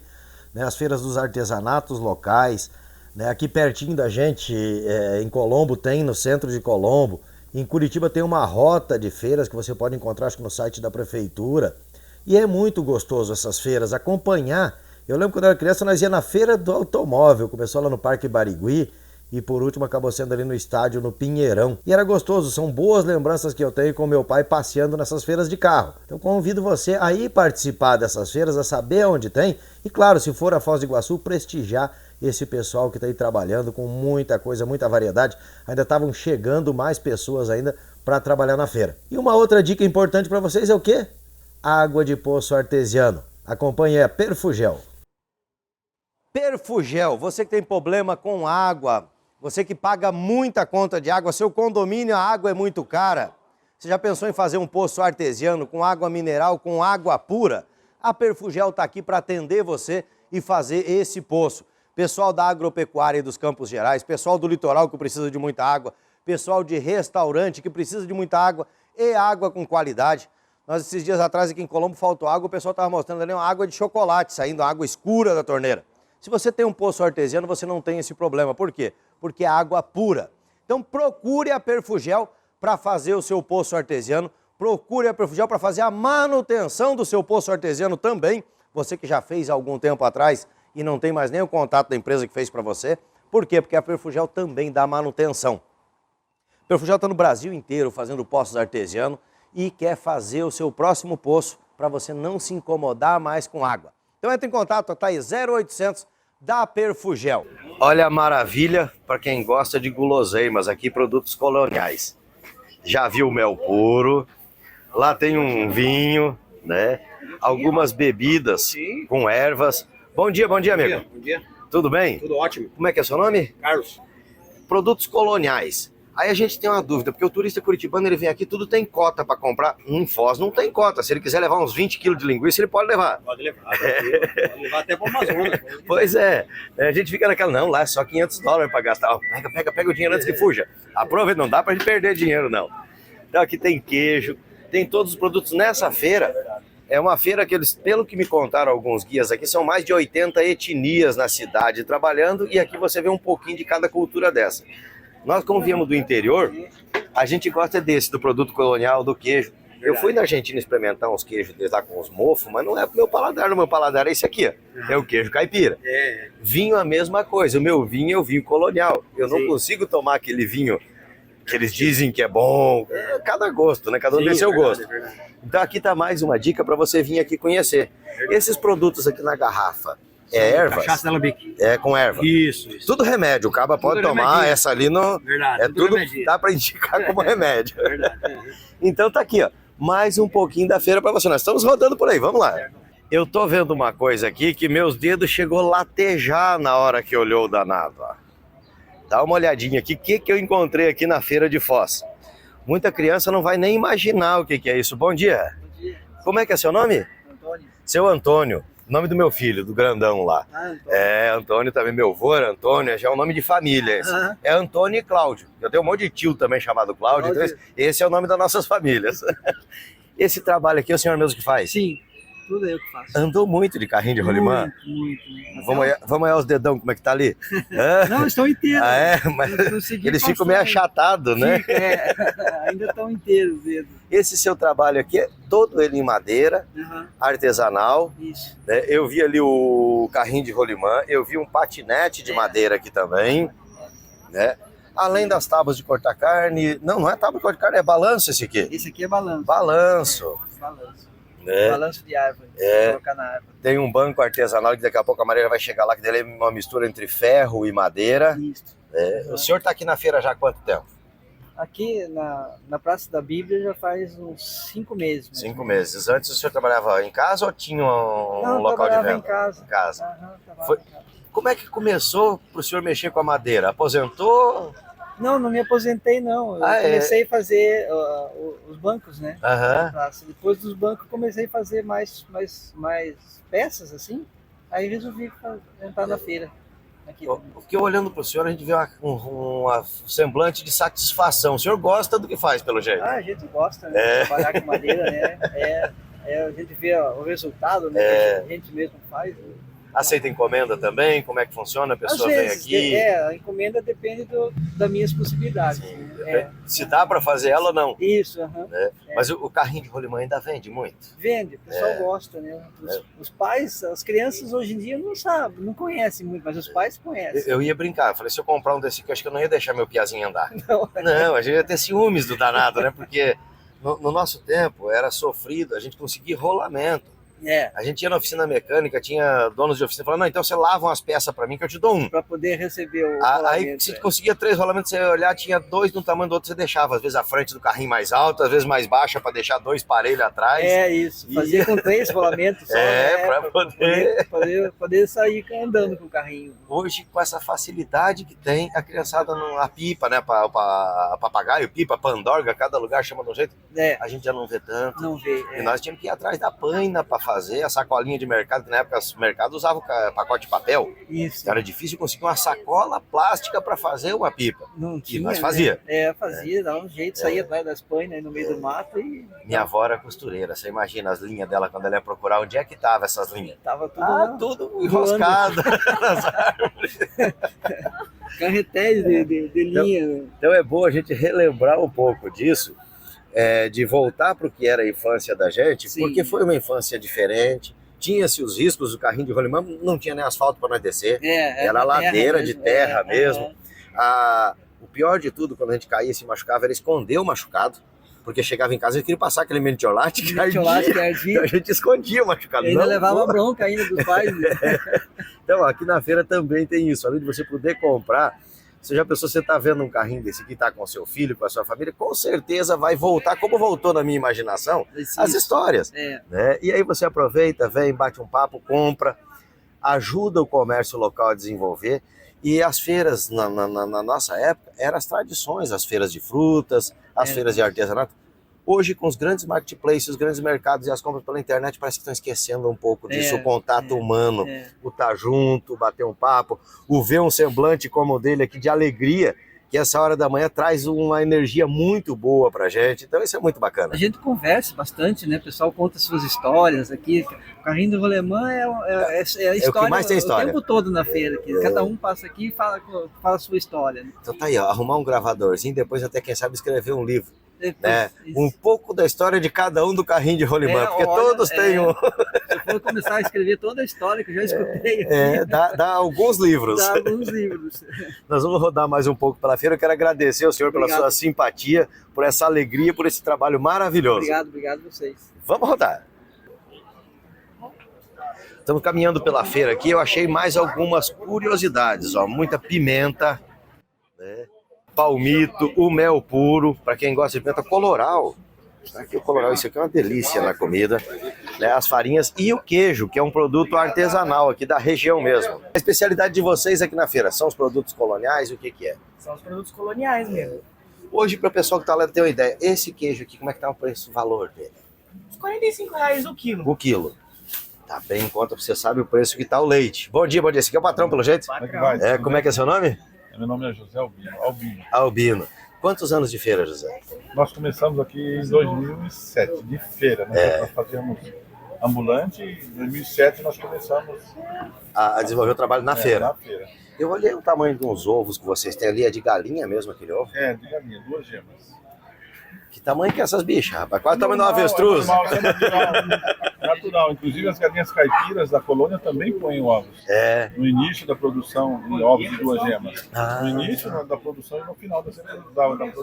né? As feiras dos artesanatos locais, né? Aqui pertinho da gente, em Colombo, tem no centro de Colombo. Em Curitiba tem uma rota de feiras que você pode encontrar, acho que no site da prefeitura. E é muito gostoso essas feiras, acompanhar. Eu lembro quando eu era criança, nós ia na feira do automóvel, começou lá no Parque Barigui, e por último acabou sendo ali no estádio, no Pinheirão. E era gostoso, são boas lembranças que eu tenho com meu pai passeando nessas feiras de carro. Então convido você a ir participar dessas feiras, a saber onde tem. E claro, se for a Foz do Iguaçu, prestigiar esse pessoal que está aí trabalhando com muita coisa, muita variedade. Ainda estavam chegando mais pessoas ainda para trabalhar na feira. E uma outra dica importante para vocês é o quê? Água de poço artesiano. Acompanhe a Perfugel. Perfugel, você que tem problema com água, você que paga muita conta de água, seu condomínio, a água é muito cara. Você já pensou em fazer um poço artesiano com água mineral, com água pura? A Perfugel está aqui para atender você e fazer esse poço. Pessoal da agropecuária e dos Campos Gerais, pessoal do litoral que precisa de muita água, pessoal de restaurante que precisa de muita água e água com qualidade. Nós, esses dias atrás, aqui em Colombo, faltou água, o pessoal estava mostrando ali uma água de chocolate, saindo água escura da torneira. Se você tem um poço artesiano, você não tem esse problema. Por quê? Porque é água pura. Então procure a Perfugel para fazer o seu poço artesiano, procure a Perfugel para fazer a manutenção do seu poço artesiano também. Você que já fez há algum tempo atrás e não tem mais nem o contato da empresa que fez para você. Por quê? Porque a Perfugel também dá manutenção. A Perfugel está no Brasil inteiro fazendo poços artesianos e quer fazer o seu próximo poço para você não se incomodar mais com água. Então entre em contato, tá aí 0800 da Perfugel. Olha a maravilha para quem gosta de guloseimas aqui, produtos coloniais. Já viu mel puro, lá tem um vinho, né? Algumas bebidas com ervas. Bom dia, amigo. Bom dia. Tudo bem? Tudo ótimo. Como é que é seu nome? Carlos. Produtos coloniais. Aí a gente tem uma dúvida, porque o turista curitibano, ele vem aqui, tudo tem cota para comprar. Em Foz não tem cota. Se ele quiser levar uns 20 quilos de linguiça, ele pode levar. Pode levar. Pode levar até para o Amazonas. Pois é. A gente fica naquela, não, lá é só $500 para gastar. Ó, pega o dinheiro antes que fuja. Aproveita, não dá para gente perder dinheiro, não. Então aqui tem queijo, tem todos os produtos nessa feira. É uma feira que eles, pelo que me contaram alguns guias aqui, são mais de 80 etnias na cidade trabalhando, e aqui você vê um pouquinho de cada cultura dessa. Nós, como viemos do interior, a gente gosta desse, do produto colonial, do queijo. Eu fui na Argentina experimentar uns queijos deles lá com os mofos, mas não é pro meu paladar. No meu paladar é esse aqui, ó. É o queijo caipira. Vinho, a mesma coisa. O meu vinho é o vinho colonial. Eu não consigo tomar aquele vinho que eles dizem que é bom. É cada gosto, né? Cada um tem seu gosto. Então aqui tá mais uma dica para você vir aqui conhecer. Esses produtos aqui na garrafa. É ervas? Cachaça de alambique. É com erva. Isso. Tudo remédio. O caba pode tomar. Remedinho. Essa ali não. Verdade. É tudo dá para indicar como remédio. Verdade. Então tá aqui, ó. Mais um pouquinho da feira para você. Nós estamos rodando por aí. Vamos lá. Eu tô vendo uma coisa aqui que meus dedos chegou a latejar na hora que olhou o danado, ó. Dá uma olhadinha aqui. O que eu encontrei aqui na feira de Foz? Muita criança não vai nem imaginar o que é isso. Bom dia. Bom dia. Como é que é seu nome? Antônio. Seu Antônio. Nome do meu filho, do grandão lá. Antônio. É, Antônio também, meu avô era Antônio, já é um nome de família esse. É Antônio e Cláudio. Eu tenho um monte de tio também chamado Cláudio, então esse é o nome das nossas famílias. Esse trabalho aqui é o senhor mesmo que faz? Sim, tudo eu que faço. Andou muito de carrinho de rolimã? Muito. Vamos olhar os dedão, como é que tá ali? Não, estão inteiros. Ah, é? Mas eles ficam meio achatados, né? Ainda estão inteiros os dedos. Esse seu trabalho aqui é todo ele em madeira, artesanal. Isso. Né? Eu vi ali o carrinho de rolimã, eu vi um patinete de madeira aqui também, né? Além das tábuas de cortar carne. Não é tábua de cortar carne, é balanço esse aqui. Esse aqui é balanço. Balanço. Balanço. Né? Balanço de árvore. Colocar na árvore. Tem um banco artesanal que daqui a pouco a Maria vai chegar lá, que dele é uma mistura entre ferro e madeira. Isso. O senhor está aqui na feira já há quanto tempo? Aqui na Praça da Bíblia já faz uns 5 meses. 5 meses. Antes o senhor trabalhava em casa ou tinha um Não, local de venda? em casa. Em casa. Foi... Como é que começou para o senhor mexer com a madeira? Aposentou? Não me aposentei não. Eu comecei a fazer os bancos, né? Na praça. Depois dos bancos comecei a fazer mais peças assim. Aí resolvi entrar na feira. Aqui. Porque olhando para o senhor, a gente vê um semblante de satisfação. O senhor gosta do que faz, pelo jeito? A gente gosta, né? Trabalhar com madeira, né? A gente vê o resultado, né? Que a gente mesmo faz. Aceita encomenda também? Como é que funciona? A pessoa vem aqui? A encomenda depende das minhas possibilidades. Né? Se dá para fazer ela ou não. Isso, Mas o carrinho de rolimã ainda vende muito? Vende, o pessoal gosta, né? Os pais, as crianças hoje em dia não sabem, não conhecem muito, mas os pais conhecem. Eu ia brincar, eu falei, se eu comprar um desse aqui, eu acho que eu não ia deixar meu piazinho andar. Não, a gente ia ter ciúmes do danado, né? Porque no nosso tempo era sofrido, a gente conseguia rolamento. A gente ia na oficina mecânica, tinha donos de oficina falando, não, então você lava umas peças para mim que eu te dou um. Para poder receber o rolamento. Aí se conseguia 3 rolamentos, você ia olhar, tinha 2 no tamanho do outro, você deixava. Às vezes a frente do carrinho mais alta, às vezes mais baixa para deixar 2 parelhos atrás. Isso. Fazia com 3 rolamentos só, para poder sair andando com o carrinho. Hoje, com essa facilidade que tem, a criançada, a pipa, né, papagaio, pipa, pandorga, cada lugar chama de um jeito, a gente já não vê tanto. Não vê. E nós tínhamos que ir atrás da paina para fazer a sacolinha de mercado, que na época o mercado usava pacote de papel. Isso. Era difícil conseguir uma sacola plástica para fazer uma pipa. Não tinha, e nós fazia. Fazia, dava um jeito, saía atrás das painas no meio do mato e... Minha avó era costureira, você imagina as linhas dela quando ela ia procurar, onde é que tava essas linhas? Tava tudo, tudo enroscado nas árvores. Carretéis de linha. Então é bom a gente relembrar um pouco disso, de voltar para o que era a infância da gente, porque foi uma infância diferente. Tinha-se os riscos, o carrinho de rolimã não tinha nem asfalto para nós descer, era ladeira de terra mesmo. O pior de tudo, quando a gente caía e se machucava, era esconder o machucado, porque chegava em casa e queria passar aquele mentiolate que ardia. A gente escondia o machucado. E ainda levava bronca ainda dos pais. Então, aqui na feira também tem isso, além de você poder comprar. Você já pensou, você está vendo um carrinho desse aqui, está com o seu filho, com a sua família, com certeza vai voltar, como voltou na minha imaginação, as histórias. Né? E aí você aproveita, vem, bate um papo, compra, ajuda o comércio local a desenvolver. E as feiras, na nossa época, eram as tradições, as feiras de frutas, as feiras de artesanato. Hoje, com os grandes marketplaces, os grandes mercados e as compras pela internet, parece que estão esquecendo um pouco disso, o contato humano, o estar junto, o bater um papo, o ver um semblante como o dele aqui de alegria, que essa hora da manhã traz uma energia muito boa pra gente, então isso é muito bacana. A gente conversa bastante, né? O pessoal conta suas histórias aqui, o carrinho do rolemã é a história, o que mais tem história. O tempo todo na feira, que cada um passa aqui e fala a sua história. Né? Então tá aí, ó, arrumar um gravadorzinho, depois até quem sabe escrever um livro. Né? Um pouco da história de cada um do carrinho de rolimã, porque todos têm um. Se eu for começar a escrever toda a história que eu já escutei dá alguns livros. Dá alguns livros. Nós vamos rodar mais um pouco pela feira. Eu quero agradecer ao senhor pela sua simpatia, por essa alegria, por esse trabalho maravilhoso. Obrigado a vocês. Vamos rodar. Estamos caminhando pela feira aqui, eu achei mais algumas curiosidades, ó, muita pimenta, né? Palmito, o mel puro, para quem gosta de pimenta, coloral. Aqui o coloral, isso aqui é uma delícia na comida, né? As farinhas e o queijo, que é um produto artesanal aqui da região mesmo. A especialidade de vocês aqui na feira são os produtos coloniais, o que é? São os produtos coloniais mesmo. Hoje, para o pessoal que está lá ter uma ideia, esse queijo aqui, como é que está o preço, o valor dele? Uns R$45 o quilo. O quilo. Tá bem em conta, você sabe o preço que está o leite. Bom dia, esse aqui é o patrão, pelo jeito? Como é que é seu nome? Meu nome é José Albino. Albino. Quantos anos de feira, José? Nós começamos aqui em 2007, de feira, né? Nós fazíamos ambulante e em 2007 nós começamos a desenvolver o trabalho na feira. Na feira. Eu olhei o tamanho de uns ovos que vocês têm ali, é de galinha mesmo aquele ovo? É, de galinha, 2 gemas. Que tamanho que é essas bichas, rapaz? Qual é o tamanho de uma avestruz? Natural. Inclusive as galinhas caipiras da colônia também põem ovos. No início da produção, em ovos de 2 gemas. No início da produção e no final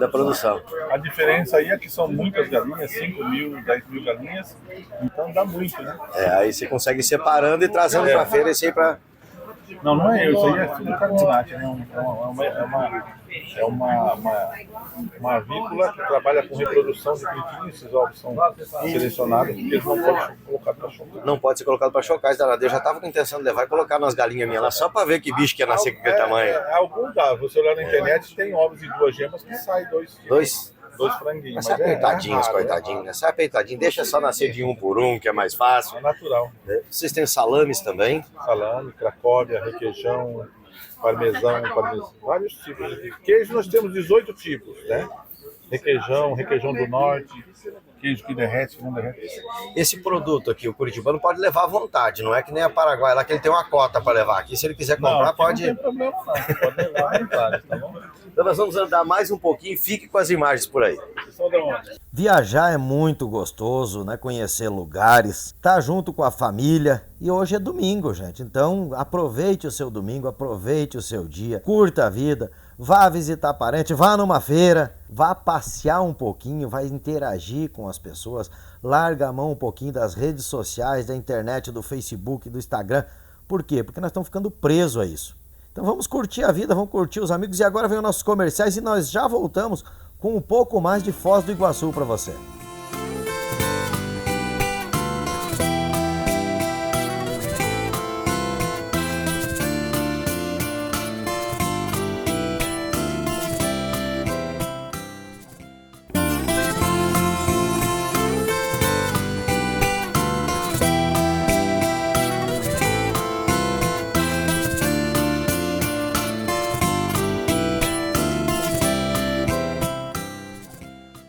da produção. A diferença aí é que são muitas galinhas, 5 mil, 10 mil galinhas, então dá muito, né? Aí você consegue ir separando e trazendo para a feira esse aí para... Não é eu, isso aí é tudo carbonato, né? É uma avícola que trabalha com reprodução de pintinhos. Esses ovos são selecionados porque eles não podem ser colocados para chocar. Não pode ser colocado para chocar, eu já estava com intenção de levar e colocar nas galinhas minhas lá, só para ver que bicho que ia nascer com aquele tamanho. Algum dá, você olhar na internet, tem ovos de 2 gemas que saem 2 franguinhos. Mas sai peitadinhos, coitadinho, né? Sai peitadinho, deixa só nascer de 1 por 1, que é mais fácil. É natural. Vocês têm salames também? Salame, cracóvia, requeijão, parmesão, vários tipos de queijo. Nós temos 18 tipos, né? Requeijão do norte, queijo que derrete, que não derrete. Esse produto aqui, o curitibano, pode levar à vontade, não é que nem a Paraguai lá que ele tem uma cota para levar aqui. Se ele quiser comprar, pode... Não tem problema não, pode levar à vontade, tá bom? Então nós vamos andar mais um pouquinho, fique com as imagens por aí. Viajar é muito gostoso, né? Conhecer lugares, estar junto com a família. E hoje é domingo, gente. Então aproveite o seu domingo, aproveite o seu dia, curta a vida. vá visitar parente, vá numa feira, vá passear um pouquinho, vai interagir com as pessoas, larga a mão um pouquinho das redes sociais, da internet, do Facebook, do Instagram. Por quê? Porque nós estamos ficando presos a isso. Então vamos curtir a vida, vamos curtir os amigos e agora vem os nossos comerciais e nós já voltamos com um pouco mais de Foz do Iguaçu para você.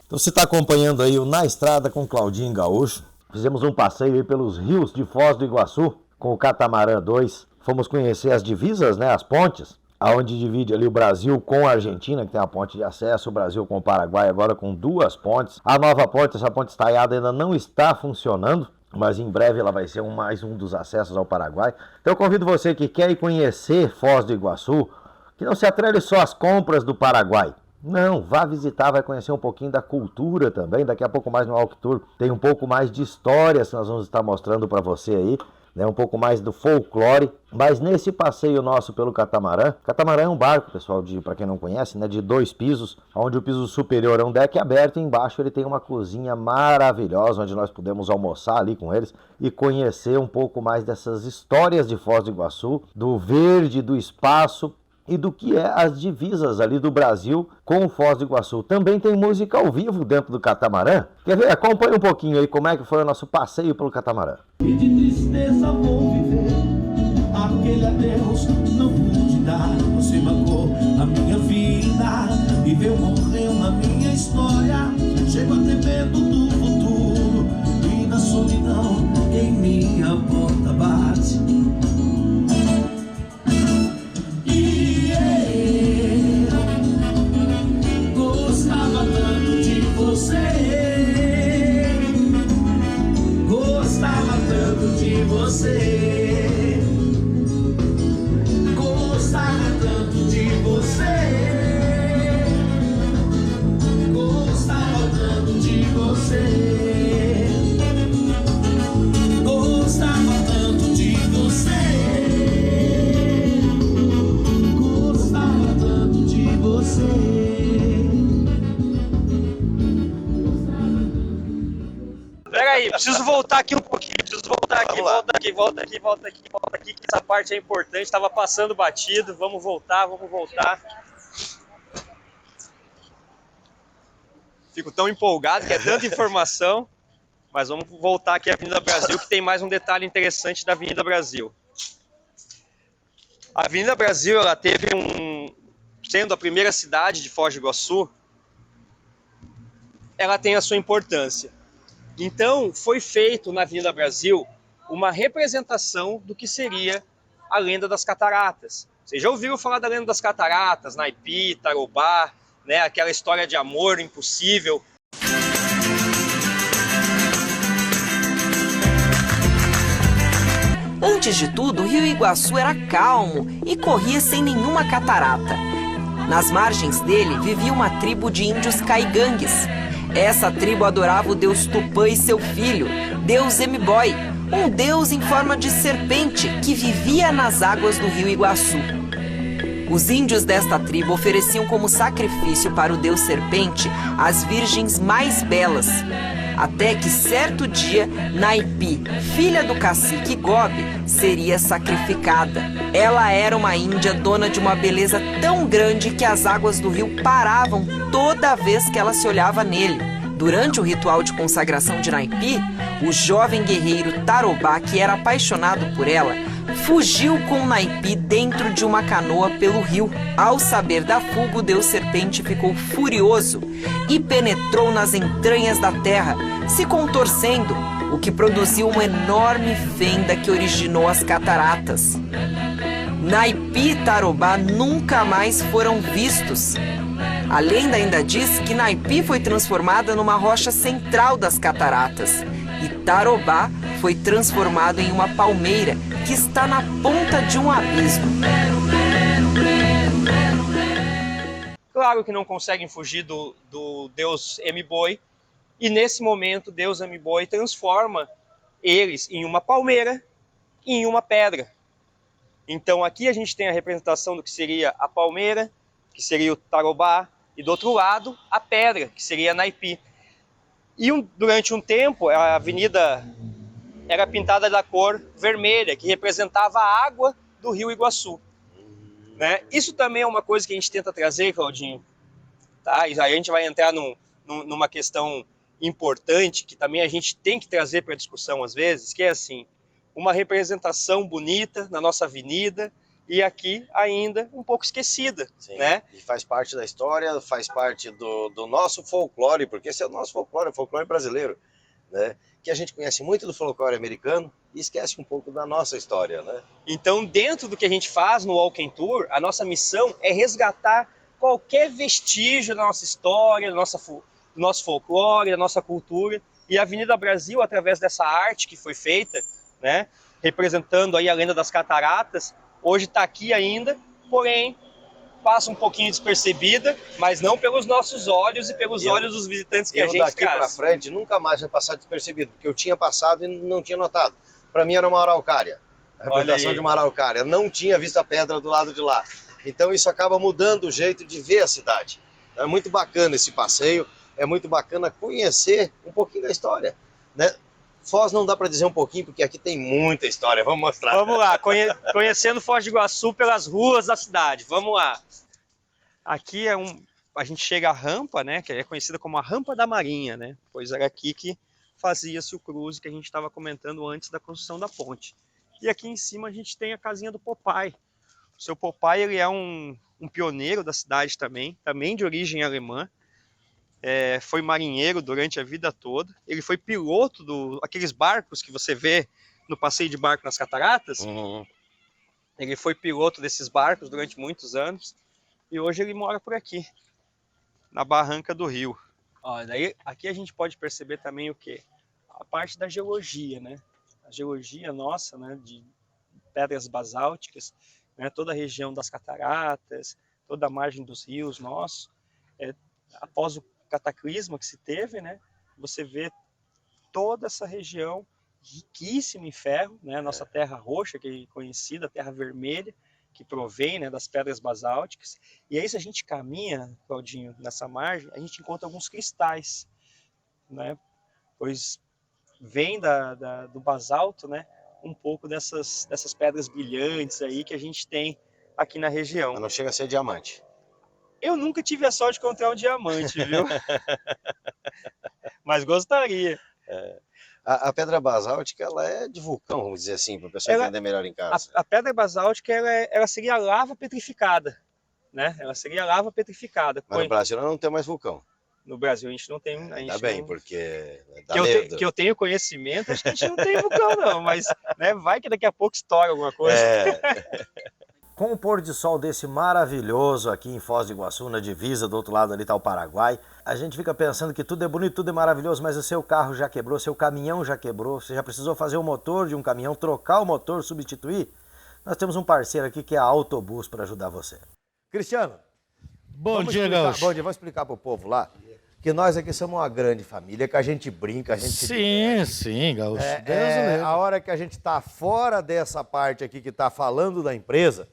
Então você está acompanhando aí o Na Estrada com Claudinho Gaúcho. Fizemos um passeio aí pelos rios de Foz do Iguaçu com o Catamarã 2. Fomos conhecer as divisas, né, as pontes, aonde divide ali o Brasil com a Argentina, que tem a ponte de acesso, o Brasil com o Paraguai, agora com 2 pontes. A nova ponte, essa ponte estaiada ainda não está funcionando, mas em breve ela vai ser mais um dos acessos ao Paraguai. Então eu convido você que quer ir conhecer Foz do Iguaçu, que não se atrele só às compras do Paraguai. Não, vá visitar, vai conhecer um pouquinho da cultura também. Daqui a pouco mais no Walk Tour tem um pouco mais de histórias que nós vamos estar mostrando para você aí, né? Um pouco mais do folclore. Mas nesse passeio nosso pelo Catamarã, Catamarã é um barco, pessoal, para quem não conhece, né, de 2 pisos, onde o piso superior é um deck aberto e embaixo ele tem uma cozinha maravilhosa, onde nós podemos almoçar ali com eles e conhecer um pouco mais dessas histórias de Foz do Iguaçu, do verde, do espaço, e do que é as divisas ali do Brasil com o Foz do Iguaçu. Também tem música ao vivo dentro do Catamarã. Quer ver? Acompanha um pouquinho aí como é que foi o nosso passeio pelo Catamarã. E de tristeza vou viver, aquele adeus não pude dar. Você marcou a minha vida, viveu, morreu na minha história. Chego a ter medo do futuro e da solidão em minha porta bate. Gostava tanto de você, gostava tanto de você, gostava tanto de você, gostava tanto de você, gostava tanto de você. Peraí, preciso voltar aqui um pouquinho, volta aqui, que essa parte é importante, estava passando batido, vamos voltar. Fico tão empolgado que é tanta informação, mas vamos voltar aqui à Avenida Brasil, que tem mais um detalhe interessante da Avenida Brasil. A Avenida Brasil, ela teve sendo a primeira cidade de Foz do Iguaçu, ela tem a sua importância. Então, foi feito na Avenida Brasil uma representação do que seria a lenda das cataratas. Vocês já ouviram falar da lenda das cataratas, Naipi, Tarobá, né? Aquela história de amor impossível. Antes de tudo, o Rio Iguaçu era calmo e corria sem nenhuma catarata. Nas margens dele vivia uma tribo de índios caigangues. Essa tribo adorava o deus Tupã e seu filho, deus Emiboy, um deus em forma de serpente que vivia nas águas do Rio Iguaçu. Os índios desta tribo ofereciam como sacrifício para o deus serpente as virgens mais belas. Até que certo dia, Naipi, filha do cacique Gobe, seria sacrificada. Ela era uma índia dona de uma beleza tão grande que as águas do rio paravam toda vez que ela se olhava nele. Durante o ritual de consagração de Naipi, o jovem guerreiro Tarobá, que era apaixonado por ela, fugiu com Naipi dentro de uma canoa pelo rio. Ao saber da fuga, o deus serpente ficou furioso e penetrou nas entranhas da terra, se contorcendo, o que produziu uma enorme fenda que originou as cataratas. Naipi e Tarobá nunca mais foram vistos. A lenda ainda diz que Naipi foi transformada numa rocha central das cataratas e Tarobá foi transformado em uma palmeira que está na ponta de um abismo. Claro que não conseguem fugir do deus M-Boi, e nesse momento Deus M-Boi transforma eles em uma palmeira e em uma pedra. Então aqui a gente tem a representação do que seria a palmeira, que seria o tarobá, e do outro lado a pedra, que seria a Naipi. E durante um tempo a avenida era pintada da cor vermelha, que representava a água do Rio Iguaçu. Né? Isso também é uma coisa que a gente tenta trazer, Claudinho. Tá? E aí a gente vai entrar numa questão importante, que também a gente tem que trazer para a discussão às vezes, que é assim, uma representação bonita na nossa avenida, e aqui ainda um pouco esquecida. Sim, né? E faz parte da história, faz parte do nosso folclore, porque esse é o nosso folclore, o folclore brasileiro, né? Que a gente conhece muito do folclore americano e esquece um pouco da nossa história, né? Então, dentro do que a gente faz no Walking Tour, a nossa missão é resgatar qualquer vestígio da nossa história, do nosso folclore, da nossa cultura. E a Avenida Brasil, através dessa arte que foi feita, né, representando aí a lenda das cataratas, hoje está aqui ainda, porém passa um pouquinho despercebida, mas não pelos nossos olhos e pelos olhos dos visitantes que a gente daqui traz. para frente nunca mais vai passar despercebido, porque eu tinha passado e não tinha notado. Para mim era uma araucária, a representação de uma araucária. Não tinha visto a pedra do lado de lá. Então isso acaba mudando o jeito de ver a cidade. É muito bacana esse passeio, é muito bacana conhecer um pouquinho da história, né? Foz não dá para dizer um pouquinho, porque aqui tem muita história. Vamos mostrar. Vamos lá, conhecendo Foz do Iguaçu pelas ruas da cidade. Vamos lá. Aqui a gente chega à rampa, né, que é conhecida como a Rampa da Marinha, né? Pois era aqui que fazia-se o cruze que a gente estava comentando antes da construção da ponte. E aqui em cima a gente tem a casinha do Popeye. O seu Popeye, ele é um pioneiro da cidade também de origem alemã. Foi marinheiro durante a vida toda. Ele foi piloto aqueles barcos que você vê no passeio de barco nas cataratas. Uhum. Ele foi piloto desses barcos durante muitos anos. E hoje ele mora por aqui, na barranca do rio. Ó, daí, aqui a gente pode perceber também o quê? A parte da geologia, né? A geologia nossa, né, de pedras basálticas, né, toda a região das cataratas, toda a margem dos rios nossos. Após o cataclisma que se teve, né, você vê toda essa região riquíssima em ferro, né, nossa terra roxa, que é conhecida, terra vermelha, que provém, né, das pedras basálticas. E aí, se a gente caminha, Claudinho, nessa margem, a gente encontra alguns cristais, né, pois vem do basalto, né, um pouco dessas pedras brilhantes aí que a gente tem aqui na região. Mas não chega a ser diamante. Eu nunca tive a sorte de encontrar um diamante, viu? Mas gostaria. A pedra basáltica, ela é de vulcão, vamos dizer assim, para o pessoal entender melhor em casa. A pedra basáltica, ela seria lava petrificada, né? Ela seria lava petrificada. Mas no Brasil não tem mais vulcão. No Brasil a gente não tem... Ainda bem, porque dá medo. Que eu tenho conhecimento, acho que a gente não tem vulcão não, mas né, vai que daqui a pouco estoura alguma coisa. Com o pôr de sol desse maravilhoso aqui em Foz do Iguaçu, na divisa, do outro lado ali está o Paraguai, a gente fica pensando que tudo é bonito, tudo é maravilhoso, mas o seu carro já quebrou, seu caminhão já quebrou, você já precisou fazer o motor de um caminhão, trocar o motor, substituir? Nós temos um parceiro aqui que é a Autobus para ajudar você. Cristiano. Bom dia, Gaúcho. Bom dia, vamos explicar para o povo lá que nós aqui somos uma grande família, que a gente brinca, a gente se diverte. Sim, Gaúcho. A hora que a gente está fora dessa parte aqui que está falando da empresa,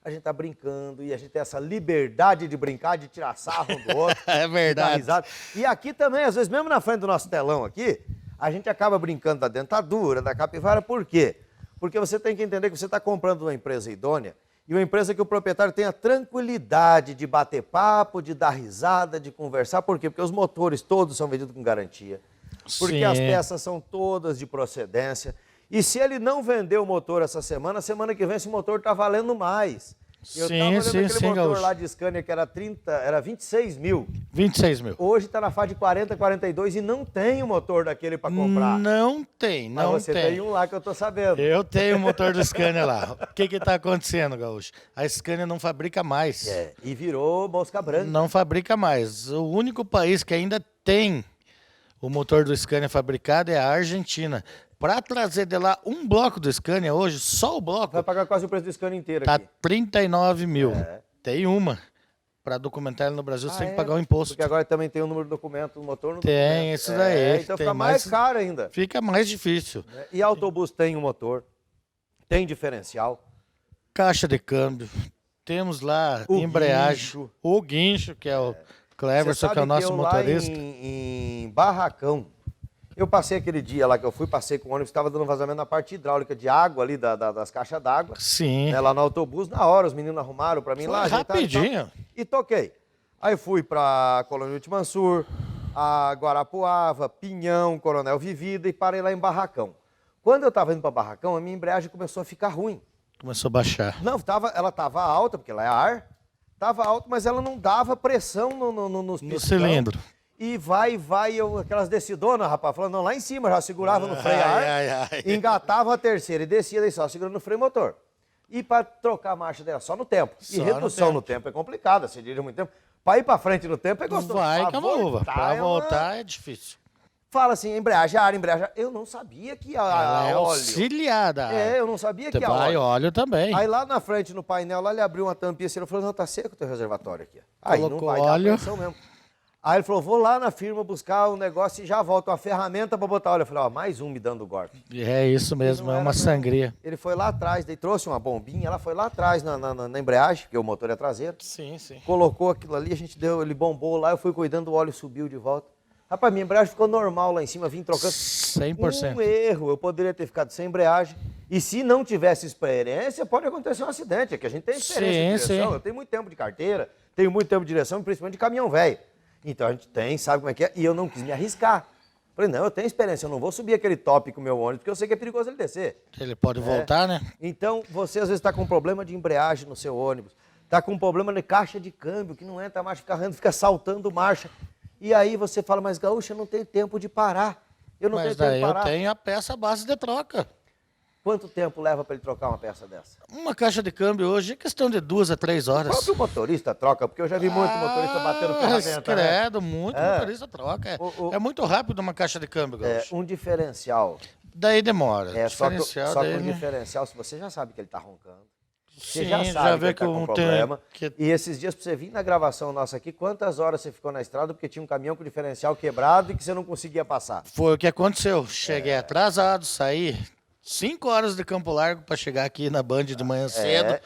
a gente tá brincando e a gente tem essa liberdade de brincar, de tirar sarro um do outro. É verdade. De dar risada. E aqui também, às vezes, mesmo na frente do nosso telão aqui, a gente acaba brincando da dentadura, da capivara. Por quê? Porque você tem que entender que você está comprando uma empresa idônea e uma empresa que o proprietário tenha tranquilidade de bater papo, de dar risada, de conversar. Por quê? Porque os motores todos são vendidos com garantia. Porque as peças são todas de procedência. E se ele não vender o motor essa semana que vem esse motor está valendo mais. Eu estava olhando aquele motor lá de Scania que era 26 mil. 26 mil. Hoje está na faixa de 40, 42 e não tem o motor daquele para comprar. Não tem, não tem. Mas você tem um lá que eu estou sabendo. Eu tenho o motor do Scania lá. O que está acontecendo, Gaúcho? A Scania não fabrica mais. E virou mosca branca. Não fabrica mais. O único país que ainda tem o motor do Scania fabricado é a Argentina. Para trazer de lá um bloco do Scania hoje, só o bloco... Vai pagar quase o preço do Scania inteiro tá aqui. Tá 39 mil. Tem uma. para documentar ele no Brasil, você tem que pagar o imposto. Porque agora também tem o número do documento no motor. Tem, isso daí. Então fica mais caro ainda. Fica mais difícil. E autobus tem um motor, tem diferencial. Caixa de câmbio. Temos lá embreagem. O guincho, que é o Cleverson, que é o nosso motorista. Em Barracão, eu passei aquele dia lá que eu fui, passei com o ônibus, estava dando vazamento na parte hidráulica de água ali, das caixas d'água. Sim. Né, lá no autobus, na hora, os meninos arrumaram para mim lá. Rapidinho. E toquei. Aí fui para Colônia de Mansur, a Guarapuava, Pinhão, Coronel Vivida e parei lá em Barracão. Quando eu estava indo para Barracão, a minha embreagem começou a ficar ruim. Começou a baixar. Não, ela estava alta, porque ela é ar, estava alta, mas ela não dava pressão no cilindro. E vai, aquelas descidonas, rapaz, falando, não, lá em cima, já segurava no freio ar, engatava a terceira e descia daí só, segurando no freio motor. E para trocar a marcha dela, só no tempo. E redução no tempo é complicada, você dirige muito tempo. Para ir para frente no tempo é gostoso. Vai com a luva, para voltar é difícil. Fala assim, embreagem, embreagem. Eu não sabia que ela é óleo. auxiliada. Eu não sabia que vai óleo também. Aí lá na frente, no painel, lá ele abriu uma tampinha assim, ele falou, não, tá seco o teu reservatório aqui. Aí colocou não vai óleo. dar pressão mesmo. Aí ele falou, vou lá na firma buscar o negócio e já volto, uma ferramenta para botar óleo. Eu falei, mais um me dando golpe. É isso mesmo, é uma sangria. Ele foi lá atrás, daí trouxe uma bombinha, ela foi lá atrás na embreagem, porque o motor é traseiro. Sim, sim. Colocou aquilo ali, ele bombou lá, eu fui cuidando, o óleo subiu de volta. Rapaz, minha embreagem ficou normal lá em cima, vim trocando. 100%. Um erro, eu poderia ter ficado sem embreagem. E se não tivesse experiência, pode acontecer um acidente, é que a gente tem experiência de direção. Eu tenho muito tempo de carteira, tenho muito tempo de direção, principalmente de caminhão velho. Então a gente tem, sabe como é que é, e eu não quis me arriscar. Falei, não, eu tenho experiência, eu não vou subir aquele top com o meu ônibus, porque eu sei que é perigoso ele descer. Ele pode voltar, né? Então, você às vezes está com um problema de embreagem no seu ônibus, está com um problema de caixa de câmbio, que não entra a marcha, fica saltando marcha. E aí você fala, mas Gaúcho, eu não tenho tempo de parar. Eu não tenho tempo de parar. Eu tenho a peça base de troca. Quanto tempo leva para ele trocar uma peça dessa? Uma caixa de câmbio hoje é questão de 2 a 3 horas. O próprio motorista troca, porque eu já vi muito motorista batendo ferramenta. Credo, muito motorista troca. É muito rápido uma caixa de câmbio, Gaúcho. Um diferencial. Daí demora. Só que o diferencial, se você já sabe que ele está roncando, você sim, já sabe vê que ele tá com problema. E esses dias, para você vir na gravação nossa aqui, quantas horas você ficou na estrada porque tinha um caminhão com diferencial quebrado e que você não conseguia passar? Foi o que aconteceu. Cheguei atrasado, saí 5 horas de Campo Largo para chegar aqui na Band de manhã cedo.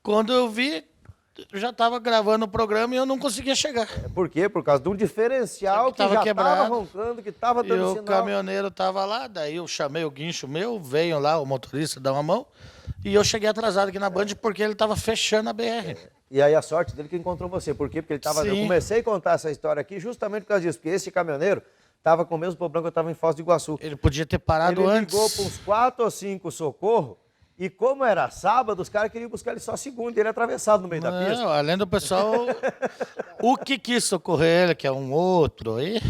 Quando eu vi, eu já estava gravando o programa e eu não conseguia chegar. Por quê? Por causa de um diferencial que já estava roncando, que estava dando sinal. E o caminhoneiro estava lá, daí eu chamei o guincho meu, veio lá o motorista dar uma mão. E eu cheguei atrasado aqui na Band porque ele estava fechando a BR. E aí a sorte dele que encontrou você. Por quê? Porque ele estava. Eu comecei a contar essa história aqui justamente por causa disso. Porque esse caminhoneiro estava com o mesmo problema que eu estava em Foz do Iguaçu. Ele podia ter parado antes. Ele ligou para uns 4 ou 5 socorro. E como era sábado, os caras queriam buscar ele só segunda. E ele atravessado no meio da pista. Além do pessoal, o que quis socorrer ele, que é um outro aí,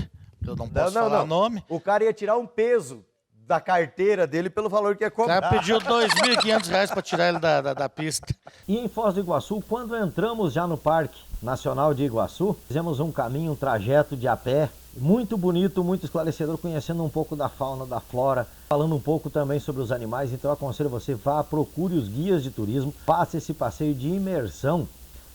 eu não posso falar o nome. O cara ia tirar um peso da carteira dele pelo valor que ia cobrar. O cara pediu R$2.500 para tirar ele da pista. E em Foz do Iguaçu, quando entramos já no Parque Nacional de Iguaçu, fizemos um caminho, um trajeto de a pé, muito bonito, muito esclarecedor, conhecendo um pouco da fauna, da flora, falando um pouco também sobre os animais. Então eu aconselho você, vá, procure os guias de turismo, faça esse passeio de imersão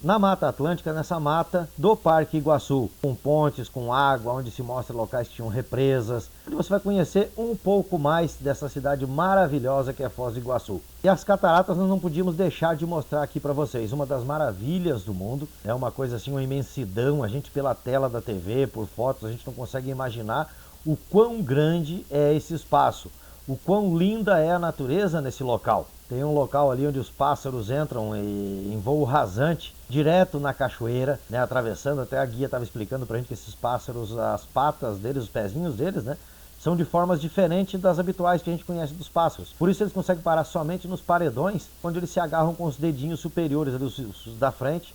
na Mata Atlântica, nessa mata do Parque Iguaçu, com pontes, com água, onde se mostra locais que tinham represas, onde você vai conhecer um pouco mais dessa cidade maravilhosa que é Foz do Iguaçu. E as cataratas nós não podíamos deixar de mostrar aqui para vocês, uma das maravilhas do mundo, é uma coisa assim, uma imensidão, a gente pela tela da TV, por fotos, a gente não consegue imaginar o quão grande é esse espaço, o quão linda é a natureza nesse local. Tem um local ali onde os pássaros entram em voo rasante, direto na cachoeira, né, atravessando. Até a guia estava explicando pra gente que esses pássaros, as patas deles, os pezinhos deles, né, são de formas diferentes das habituais que a gente conhece dos pássaros. Por isso eles conseguem parar somente nos paredões, onde eles se agarram com os dedinhos superiores, ali, os da frente,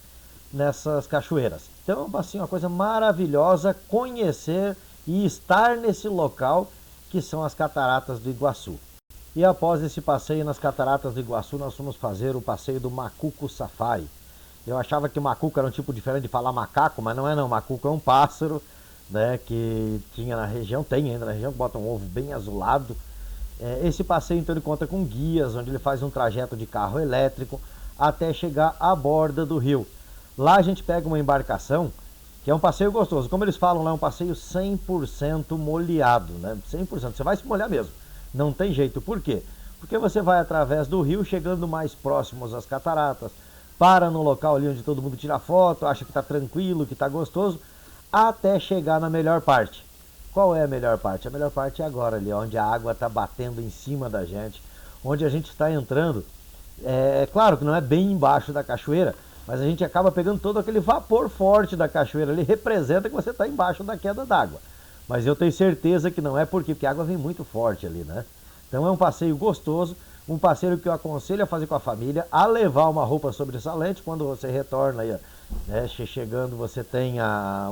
nessas cachoeiras. Então, assim, uma coisa maravilhosa conhecer e estar nesse local que são as cataratas do Iguaçu. E após esse passeio nas cataratas do Iguaçu, nós fomos fazer o passeio do Macuco Safari. Eu achava que macuco era um tipo diferente de falar macaco, mas não é não. Macuco é um pássaro, né, que tinha na região, tem ainda na região, que bota um ovo bem azulado. Esse passeio então ele conta com guias, onde ele faz um trajeto de carro elétrico até chegar à borda do rio. Lá a gente pega uma embarcação, que é um passeio gostoso. Como eles falam lá, é um passeio 100% molhado, né? 100%, você vai se molhar mesmo. Não tem jeito. Por quê? Porque você vai através do rio, chegando mais próximos às cataratas, para no local ali onde todo mundo tira foto, acha que está tranquilo, que está gostoso, até chegar na melhor parte. Qual é a melhor parte? A melhor parte é agora ali, onde a água está batendo em cima da gente, onde a gente está entrando. É claro que não é bem embaixo da cachoeira, mas a gente acaba pegando todo aquele vapor forte da cachoeira ali, representa que você está embaixo da queda d'água. Mas eu tenho certeza que não é porque a água vem muito forte ali, né? Então é um passeio gostoso, um passeio que eu aconselho a fazer com a família, a levar uma roupa sobressalente. Quando você retorna aí, né, chegando, você tem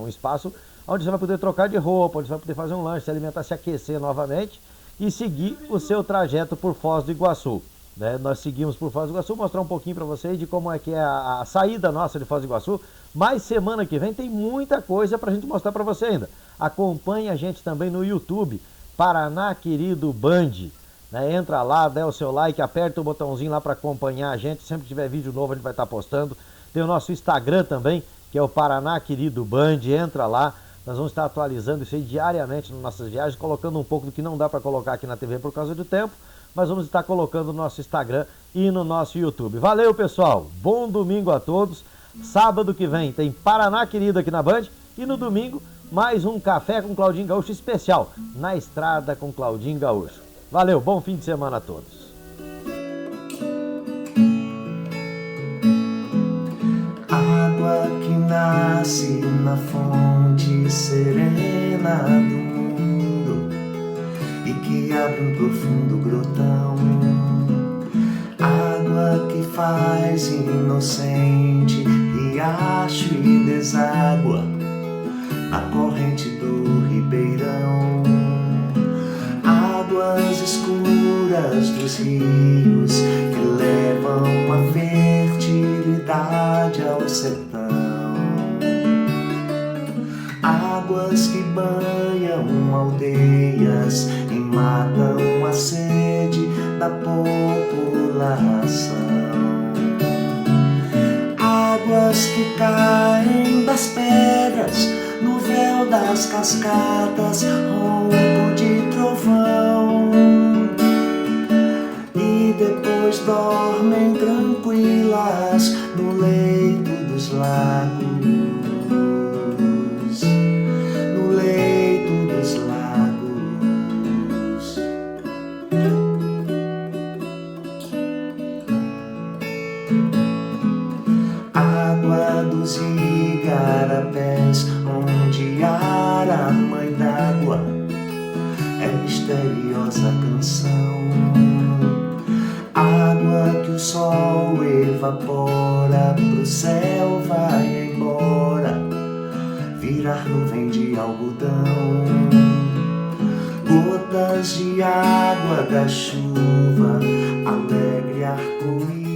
um espaço onde você vai poder trocar de roupa, onde você vai poder fazer um lanche, se alimentar, se aquecer novamente e seguir o seu trajeto por Foz do Iguaçu. Né? Nós seguimos por Foz do Iguaçu, mostrar um pouquinho para vocês de como é que é a saída nossa de Foz do Iguaçu. Mas semana que vem tem muita coisa para a gente mostrar para você ainda. Acompanhe a gente também no YouTube, Paraná Querido Band. Né? Entra lá, dá o seu like, aperta o botãozinho lá para acompanhar a gente. Sempre que tiver vídeo novo a gente vai estar postando. Tem o nosso Instagram também, que é o Paraná Querido Band. Entra lá, nós vamos estar atualizando isso aí diariamente nas nossas viagens, colocando um pouco do que não dá para colocar aqui na TV por causa do tempo, mas vamos estar colocando no nosso Instagram e no nosso YouTube. Valeu, pessoal! Bom domingo a todos. Sábado que vem tem Paraná Querido aqui na Band e no domingo mais um Café com Claudinho Gaúcho especial, Na Estrada com Claudinho Gaúcho. Valeu, bom fim de semana a todos. Água que nasce na fonte serena do mundo e que abre um profundo grotão. Água que faz inocente riacho e deságua na corrente do ribeirão. Águas escuras dos rios que levam a fertilidade ao sertão. Águas que banham aldeias e matam a sede da população. Águas que caem das pedras no véu das cascatas, ronco de trovão, e depois dormem tranquilas no leito dos lagos, no leito dos lagos. Água dos igarapés, onde a mãe d'água é misteriosa canção. Água que o sol evapora, pro céu vai embora, virar nuvem de algodão. Gotas de água da chuva, alegre arco-íris